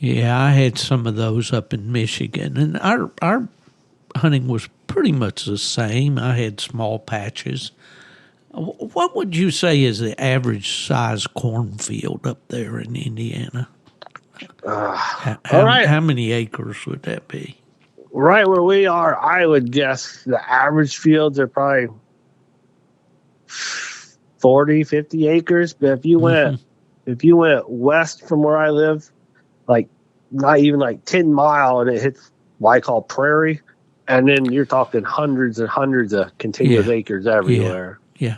Yeah, I had some of those up in Michigan, and our hunting was pretty much the same. I had small patches. What would you say is the average size cornfield up there in Indiana? All right. How many acres would that be? Right where we are, I would guess the average fields are probably 40, 50 acres. But if you went west from where I live, like not even like 10 mile, and it hits what I call prairie, and then you're talking hundreds and hundreds of contiguous acres everywhere. Yeah.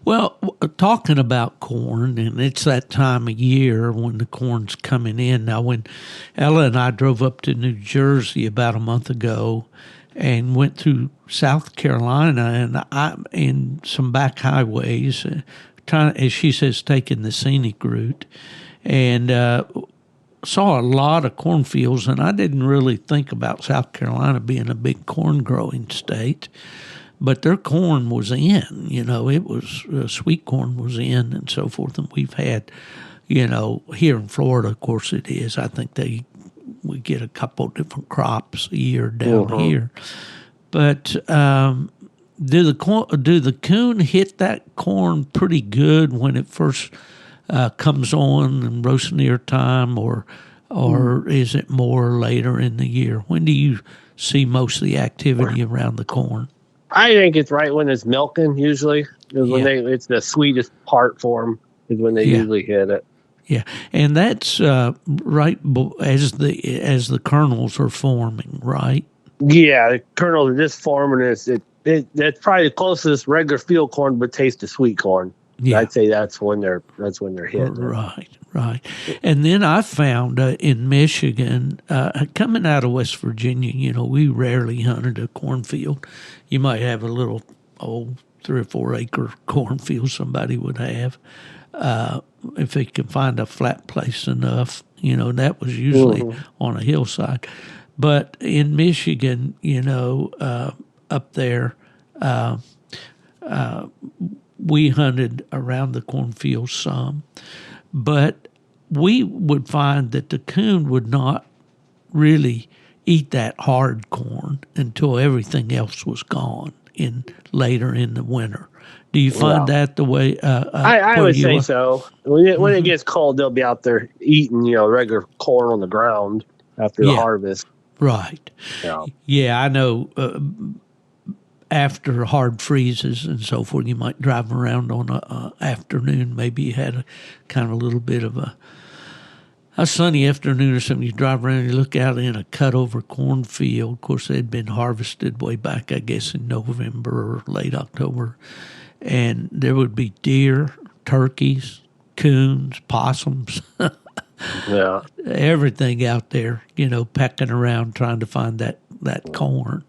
Well, talking about corn, and it's that time of year when the corn's coming in. Now, when Ella and I drove up to New Jersey about a month ago and went through South Carolina and in some back highways, as she says, taking the scenic route, and saw a lot of cornfields, and I didn't really think about South Carolina being a big corn growing state. But their corn was in, it was sweet corn was in and so forth. And we've had, here in Florida, of course it is. I think we get a couple different crops a year down here. But do the coon hit that corn pretty good when it first comes on and roast near time, or is it more later in the year? When do you see most of the activity around the corn? I think it's right when it's milking. Usually, when it's the sweetest part for them is when they usually hit it. Yeah, and that's right as the kernels are forming, right? Yeah, the kernels are just forming. That's probably the closest regular field corn would taste to sweet corn. Yeah. I'd say that's when they're hitting. Right. And then I found in Michigan, coming out of West Virginia, we rarely hunted a cornfield. You might have a little 3 or 4 acre cornfield somebody would have, if they could find a flat place enough. That was usually on a hillside. But in Michigan, up there, we hunted around the cornfield some, but we would find that the coon would not really eat that hard corn until everything else was gone later in the winter. Do you find that the way? I would say so. When it gets cold, they'll be out there eating, regular corn on the ground after the harvest. Right. Yeah, I know. After hard freezes and so forth, you might drive around on a afternoon. Maybe you had a kind of a little bit of a sunny afternoon or something. You drive around and you look out in a cut-over cornfield. Of course, they'd been harvested way back, I guess, in November or late October. And there would be deer, turkeys, coons, possums, everything out there, pecking around trying to find that corn.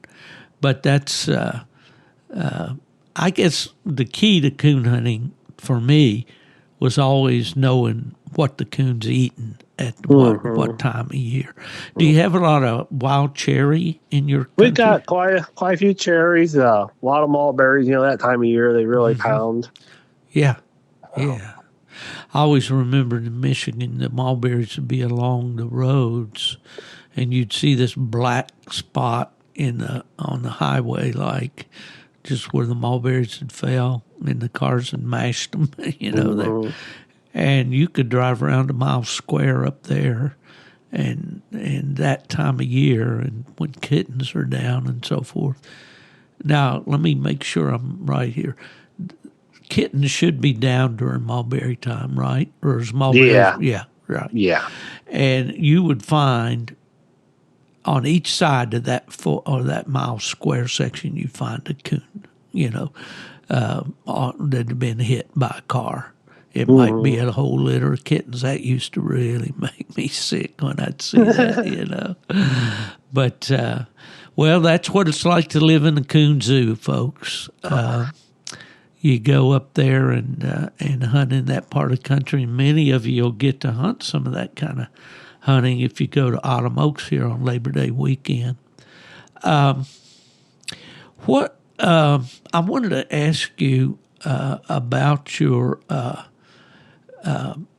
But that's, I guess, the key to coon hunting for me was always knowing what the coon's eating at what time of year. Do you have a lot of wild cherry in your country? We've got quite a few cherries, a lot of mulberries. That time of year they really pound. Yeah. I always remembered in Michigan the mulberries would be along the roads, and you'd see this black spot on the highway, like just where the mulberries had fell and the cars had mashed them, there. And you could drive around a mile square up there, and that time of year, and when kittens are down and so forth. Now, let me make sure I'm right here. Kittens should be down during mulberry time, right? Or is mulberry? Yeah, right. Yeah. And you would find on each side of that mile square section, you find a coon, that had been hit by a car. It might be a whole litter of kittens. That used to really make me sick when I'd see that, But, well, that's what it's like to live in the coon zoo, folks. You go up there and hunt in that part of the country. Many of you will get to hunt some of that kind of hunting if you go to Autumn Oaks here on Labor Day weekend. I wanted to ask you about your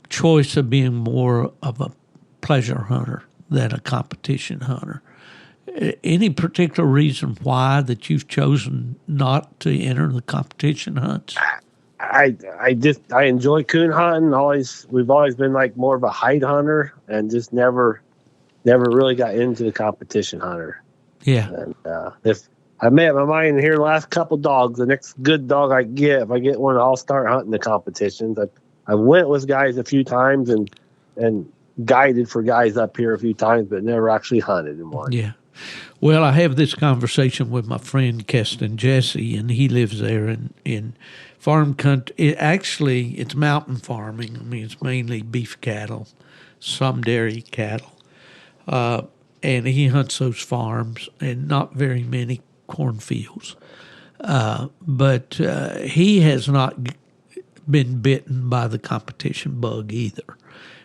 choice of being more of a pleasure hunter than a competition hunter. Any particular reason why that you've chosen not to enter the competition hunts? I enjoy coon hunting. We've always been like more of a hide hunter, and just never really got into the competition hunter. Yeah. And if I made up my mind here, the last couple dogs, the next good dog I get, if I get one, I'll start hunting the competitions. I went with guys a few times and guided for guys up here a few times, but never actually hunted in one. Yeah. Well, I have this conversation with my friend Keston Jesse, and he lives there in farm country. It's mountain farming. I mean, it's mainly beef cattle, some dairy cattle. And he hunts those farms and not very many cornfields. But he has not been bitten by the competition bug either.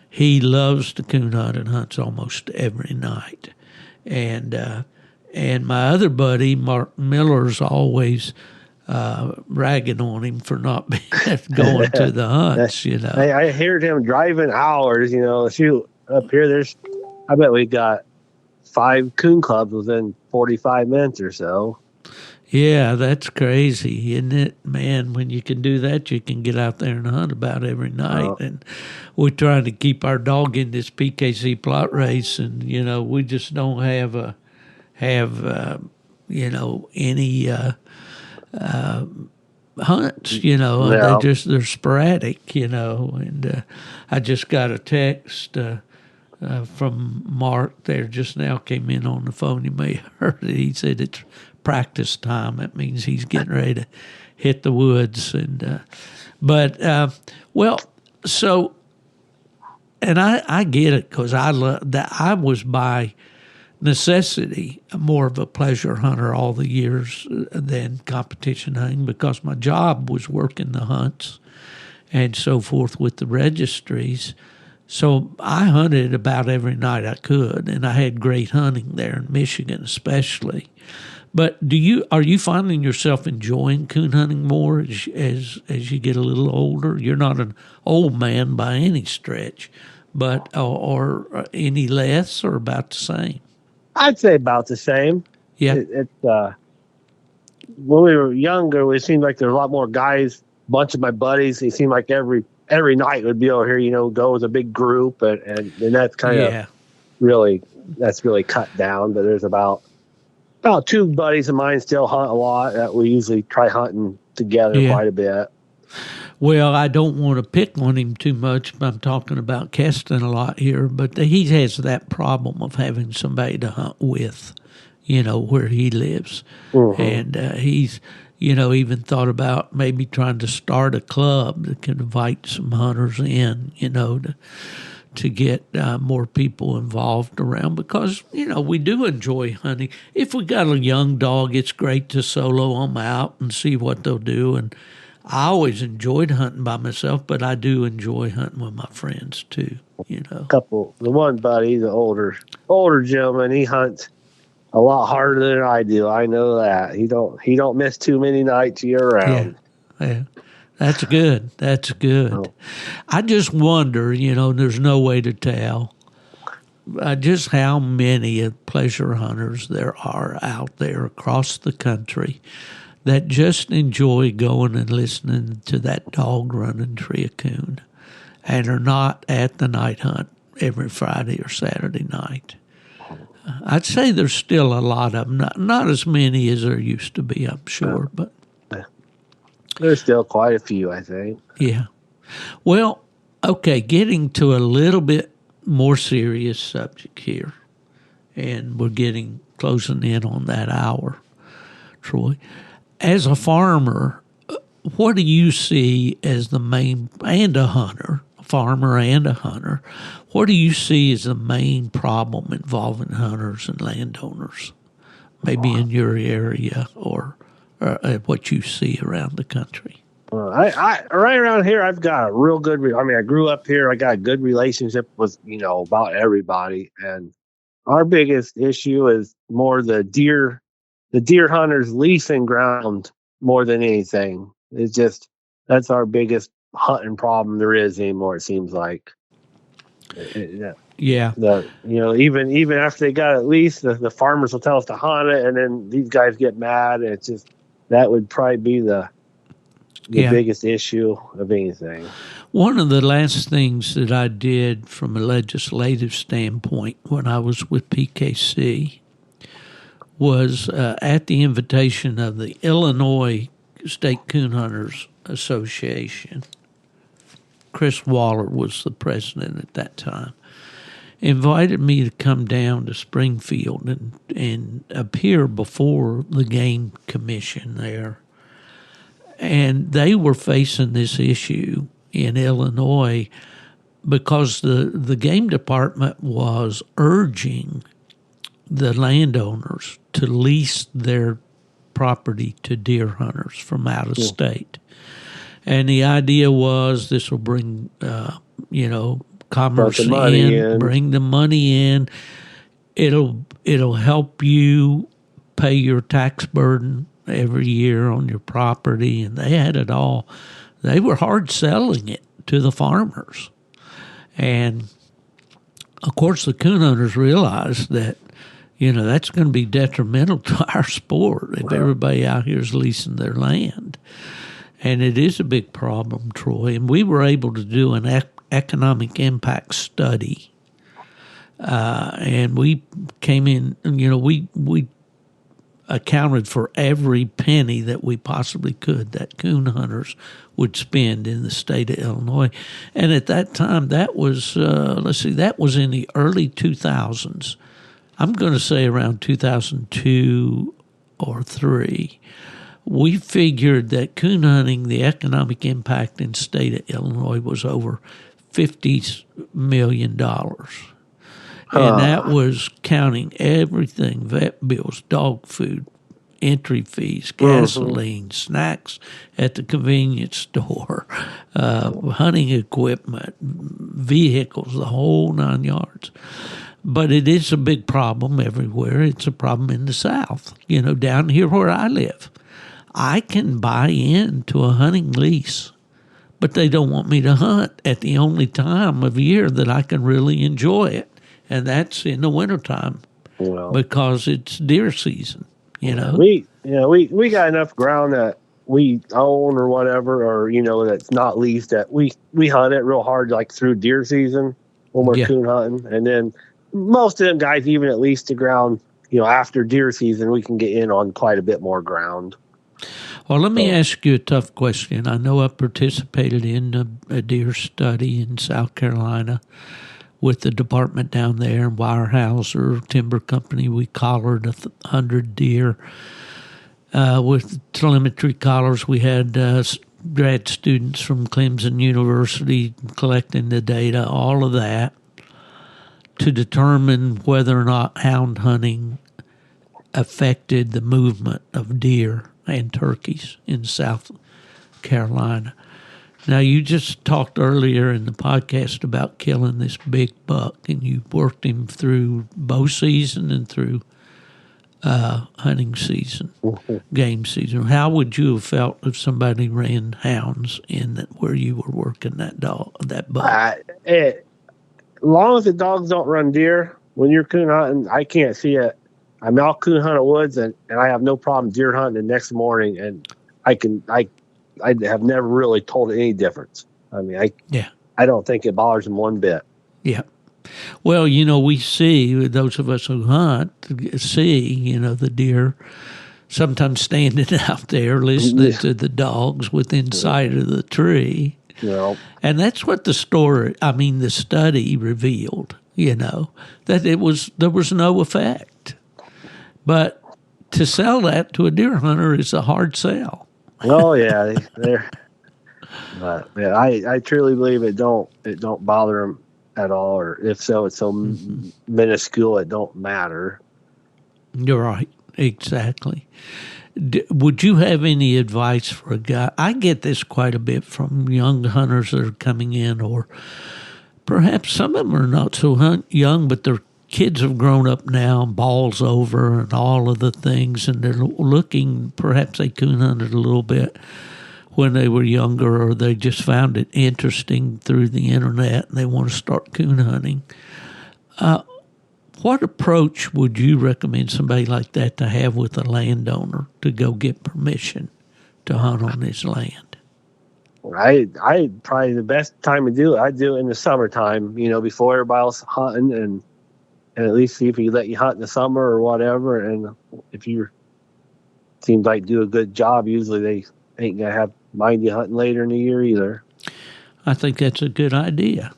He loves to coon hunt and hunts almost every night. And my other buddy, Mark Miller's always ragging on him for not going to the hunts, I heard him driving hours, shoot, up here I bet we got 5 coon clubs within 45 minutes or so. Yeah, that's crazy, isn't it? Man, when you can do that, you can get out there and hunt about every night. Oh. And we're trying to keep our dog in this PKC plot race, and, we just don't have any hunts, No. They're sporadic, and I just got a text from Mark there just now, came in on the phone. You may have heard it. He said it's practice time. That means he's getting ready to hit the woods. And so, and I get it, because I love that. I was by necessity more of a pleasure hunter all the years than competition hunting, because my job was working the hunts and so forth with the registries. So I hunted about every night I could, and I had great hunting there in Michigan especially. But are you finding yourself enjoying coon hunting more as you get a little older? You're not an old man by any stretch, but or any less, or about the same? I'd say about the same. Yeah. When we were younger, it seemed like there were a lot more guys. A bunch of my buddies, it seemed like every night would be over here, go as a big group, and that's kind of really cut down. But there's about 2 buddies of mine still hunt a lot that we usually try hunting together quite a bit. Well, I don't want to pick on him too much. I'm talking about Keston a lot here, but he has that problem of having somebody to hunt with, where he lives. Mm-hmm. And he's, even thought about maybe trying to start a club that can invite some hunters in, to get more people involved around, because, we do enjoy hunting. If we got a young dog, it's great to solo them out and see what they'll do. And I always enjoyed hunting by myself, but I do enjoy hunting with my friends too, The one buddy, the older gentleman, he hunts a lot harder than I do. I know that. He don't miss too many nights year round. Yeah. That's good. That's good. Oh. I just wonder, there's no way to tell just how many pleasure hunters there are out there across the country that just enjoy going and listening to that dog running tree a coon and are not at the night hunt every Friday or Saturday night. I'd say there's still a lot of them, not as many as there used to be, I'm sure, but there's still quite a few, I think. Yeah. Well, okay, getting to a little bit more serious subject here, and we're closing in on that hour, Troy. As a farmer, what do you see as the main, and a hunter, a farmer and a hunter, what do you see as the main problem involving hunters and landowners, maybe in your area or what you see around the country? I right around here, I've got a real good. I grew up here. I got a good relationship with about everybody, and our biggest issue is more the deer hunters leasing ground more than anything. It's just that's our biggest hunting problem there is anymore. It seems like. Yeah. Even after they got it leased, the farmers will tell us to hunt it, and then these guys get mad. And it's just that would probably be the biggest issue of anything. One of the last things that I did from a legislative standpoint when I was with PKC was at the invitation of the Illinois State Coon Hunters Association. Chris Waller was the president at that time. Invited me to come down to Springfield and appear before the game commission there. And they were facing this issue in Illinois because the game department was urging the landowners to lease their property to deer hunters from out of state. And the idea was this will bring, commerce in, bring the money in. It'll help you pay your tax burden every year on your property, and they had it all. They were hard selling it to the farmers. And, of course, the coon hunters realized that, that's going to be detrimental to our sport if everybody out here is leasing their land. And it is a big problem, Troy. And we were able to do an economic impact study. And we came in, we accounted for every penny that we possibly could that coon hunters would spend in the state of Illinois. And at that time, that was, that was in the early 2000s. I'm going to say around 2002 or 3. We figured that coon hunting, the economic impact in the state of Illinois was over $50 million. And that was counting everything, vet bills, dog food, entry fees, gasoline, snacks at the convenience store, hunting equipment, vehicles, the whole 9 yards. But it is a big problem everywhere. It's a problem in the South, down here where I live. I can buy into a hunting lease, but they don't want me to hunt at the only time of year that I can really enjoy it. And that's in the wintertime because it's deer season, We got enough ground that we own or whatever, or, that's not leased, that we hunt it real hard, like through deer season when we're coon hunting. And then most of them guys, even at least the ground, after deer season, we can get in on quite a bit more ground. Well, let me ask you a tough question. I know I participated in a deer study in South Carolina with the department down there, Weyerhaeuser Timber Company. We collared 100 deer with telemetry collars. We had grad students from Clemson University collecting the data, all of that, to determine whether or not hound hunting affected the movement of deer and turkeys in South Carolina. Now, you just talked earlier in the podcast about killing this big buck, and you worked him through bow season and through hunting season, game season. How would you have felt if somebody ran hounds in where you were working that buck? As long as the dogs don't run deer, when you're coon hunting, I can't see it. I'll coon hunt in woods, and I have no problem deer hunting the next morning, and I have never really told any difference. I don't think it bothers them one bit. Yeah. Well, we see, those of us who hunt, the deer sometimes standing out there listening to the dogs within sight of the tree. Yeah. And that's what the study revealed, that there was no effect. But to sell that to a deer hunter is a hard sell. Oh yeah, they're. But yeah, I truly believe it don't bother them at all, or if so, it's so minuscule it don't matter. You're right. Exactly. Would you have any advice for a guy? I get this quite a bit from young hunters that are coming in, or perhaps some of them are not so young, but their kids have grown up now, balls over, and all of the things, and they're looking. Perhaps they coon hunted a little bit when they were younger, or they just found it interesting through the internet, and they want to start coon hunting. What approach would you recommend somebody like that to have with a landowner to go get permission to hunt on his land? I probably the best time to do it. I do it in the summertime, before everybody else hunting, and at least see if he let you hunt in the summer or whatever. And if you seems like do a good job, usually they ain't gonna have mind you hunting later in the year either. I think that's a good idea.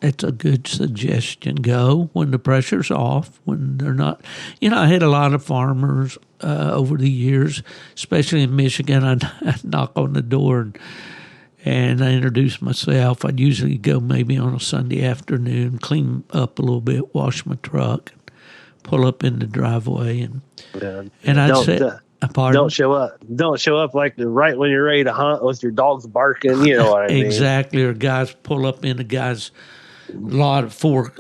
It's a good suggestion. Go when the pressure's off, when they're not. I had a lot of farmers over the years, especially in Michigan. I'd knock on the door and I introduce myself. I'd usually go maybe on a Sunday afternoon, clean up a little bit, wash my truck, pull up in the driveway, and I'd say, pardon? Don't show up like right when you're ready to hunt with your dogs barking. You know what I mean? Exactly. Or guys pull up in a guy's lot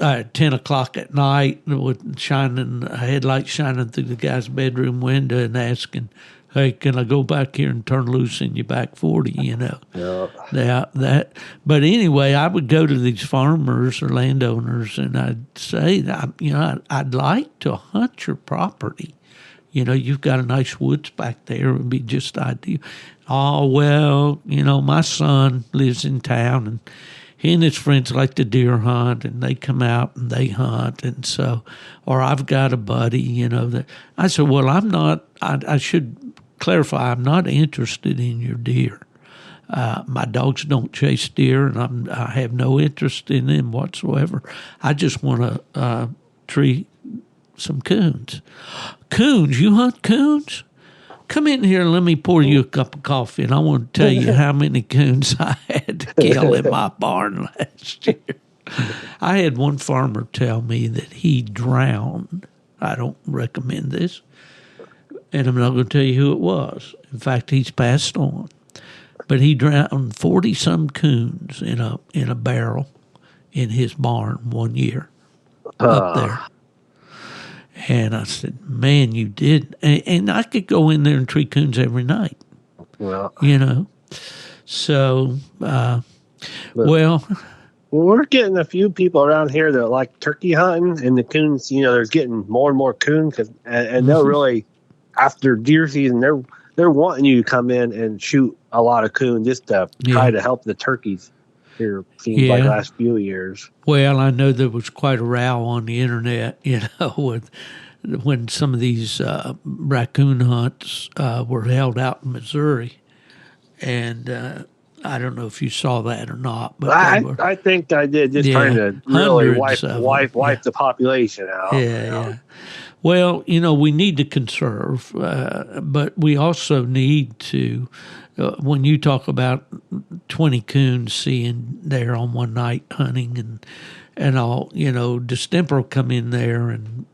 at 10 o'clock at night with a headlight shining through the guy's bedroom window and asking, "Hey, can I go back here and turn loose in your back 40?" But anyway, I would go to these farmers or landowners and I'd say, I'd like to hunt your property. You've got a nice woods back there. It would be just ideal. Oh, well, my son lives in town and he and his friends like to deer hunt, and they come out and they hunt, and so, or I've got a buddy, that I said, well, I'm not. I should clarify, I'm not interested in your deer. My dogs don't chase deer, and I have no interest in them whatsoever. I just want to tree some coons. Coons? You hunt coons? Come in here and let me pour you a cup of coffee, and I want to tell you how many coons I had to kill in my barn last year. I had one farmer tell me that he drowned. I don't recommend this, and I'm not going to tell you who it was. In fact, he's passed on. But he drowned 40-some coons in a barrel in his barn one year up there. And I said, man, you did. And I could go in there and tree coons every night, Well, So, we're getting a few people around here that like turkey hunting, and the coons, there's getting more and more coons, and they're really, after deer season, they're wanting you to come in and shoot a lot of coon just to try to help the turkeys here, seems like last few years. Well, I know there was quite a row on the internet, with when some of these raccoon hunts were held out in Missouri, and I don't know if you saw that or not. But I think I did, just trying to really wipe the population out. Yeah. Well, we need to conserve, but we also need to, when you talk about 20 coons seeing there on one night hunting and all, distemper will come in there and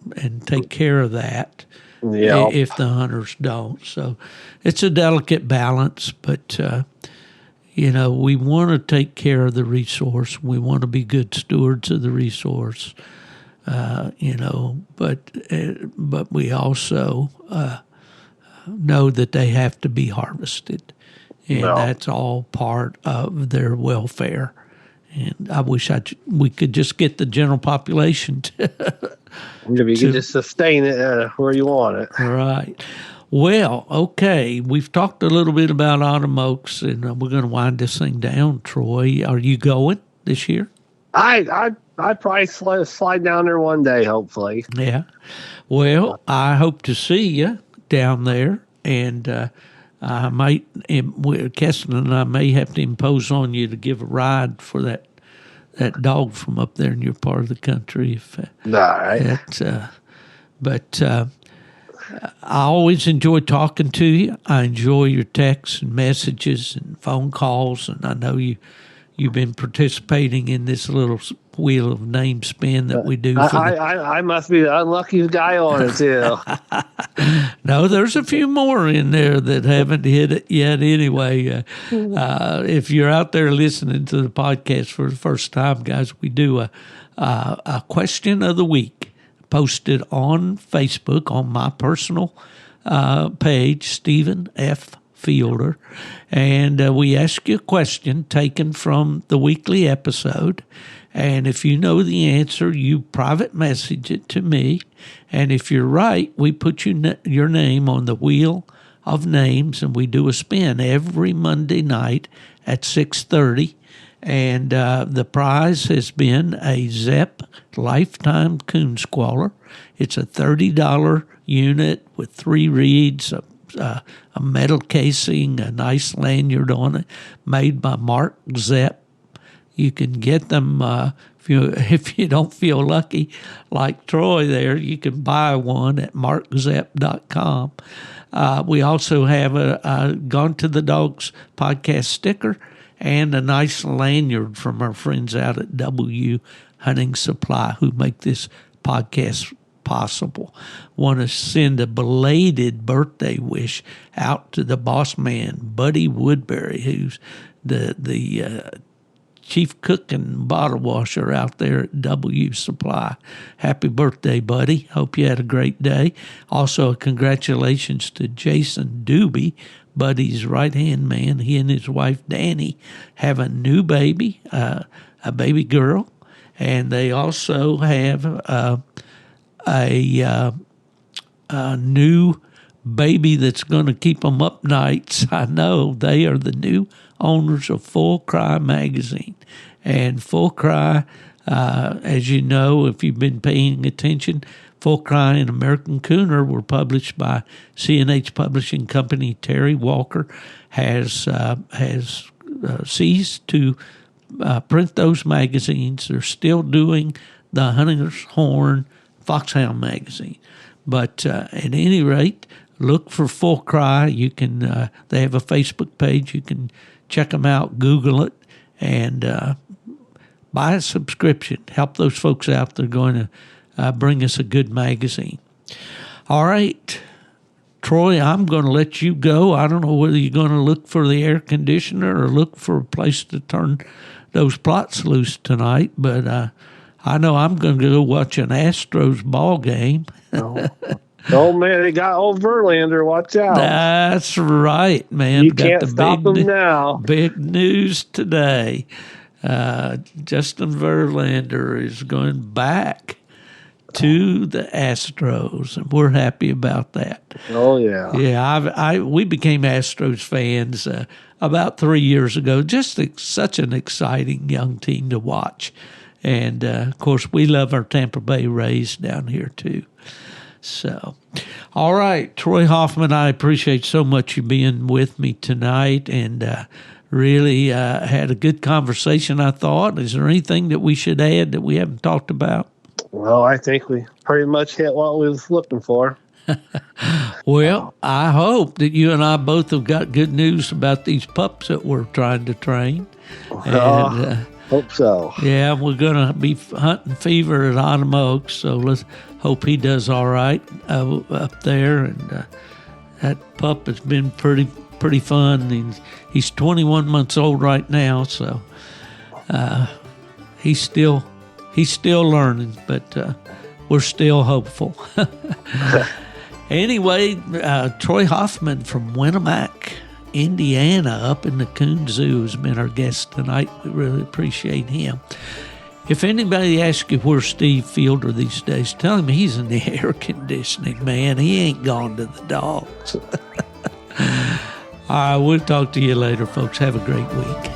take care of that if the hunters don't. So it's a delicate balance, but, we want to take care of the resource. We want to be good stewards of the resource. But we also know that they have to be harvested, and that's all part of their welfare. And I wish we could just get the general population to you can just sustain it where you want it. Right. Well, okay, we've talked a little bit about autumn oaks, and we're going to wind this thing down. Troy, are you going this year? I probably slide down there one day, hopefully. Yeah. Well, I hope to see you down there, and I might, Keston and I may have to impose on you to give a ride for that dog from up there in your part of the country. If all right. I always enjoy talking to you. I enjoy your texts and messages and phone calls, and I know you've been participating in this little wheel of name spin that we do. I must be the unlucky guy on it too. No, there's a few more in there that haven't hit it yet. Anyway, if you're out there listening to the podcast for the first time, guys, we do a question of the week posted on Facebook on my personal page, Stephen F. Fielder, and we ask you a question taken from the weekly episode. And if you know the answer, you private message it to me. And if you're right, we put your name on the wheel of names, and we do a spin every Monday night at 6:30. And the prize has been a Zepp Lifetime Coon Squaller. It's a $30 unit with 3 reeds, a metal casing, a nice lanyard on it, made by Mark Zepp. You can get them if you don't feel lucky, like Troy there. You can buy one at markzepp.com. We also have a Gone to the Dogs podcast sticker and a nice lanyard from our friends out at W Hunting Supply who make this podcast possible. Want to send a belated birthday wish out to the boss man, Buddy Woodbury, who's the chief cook and bottle washer out there at W Supply. Happy birthday, Buddy. Hope you had a great day. Also, congratulations to Jason Doobie, Buddy's right-hand man. He and his wife, Danny, have a new baby, a baby girl, and they also have a new baby that's going to keep them up nights. I know they are the new owners of Full Cry magazine. And Full Cry, as you know, if you've been paying attention, Full Cry and American Cooner were published by C&H Publishing Company. Terry Walker has ceased to print those magazines. They're still doing the Hunter's Horn Foxhound magazine. But at any rate, look for Full Cry. You can. They have a Facebook page. You can check them out, Google it, and buy a subscription. Help those folks out. They're going to bring us a good magazine. All right, Troy, I'm going to let you go. I don't know whether you're going to look for the air conditioner or look for a place to turn those plots loose tonight, but I know I'm going to go watch an Astros ball game. Oh, man, they got old Verlander. Watch out. That's right, man. You can't stop them now. Big news today. Justin Verlander is going back to the Astros, and we're happy about that. Oh, yeah. Yeah, we became Astros fans about 3 years ago. Just such an exciting young team to watch. And, of course, we love our Tampa Bay Rays down here, too. So, all right, Troy Hoffman, I appreciate so much you being with me tonight, and really had a good conversation, I thought. Is there anything that we should add that we haven't talked about? Well, I think we pretty much hit what we was looking for. Well, I hope that you and I both have got good news about these pups that we're trying to train. And, hope so. Yeah, we're going to be hunting Fever at Autumn Oaks, so let's hope he does all right up there. And that pup has been pretty fun. He's 21 months old right now, so he's still learning, but we're still hopeful. Anyway, Troy Hoffman from Winnemac, Indiana, up in the Coon Zoo, has been our guest tonight. We really appreciate him. If anybody asks you where's Steve Fielder these days, tell him he's in the air conditioning, man. He ain't gone to the dogs. All right, we'll talk to you later, folks. Have a great week.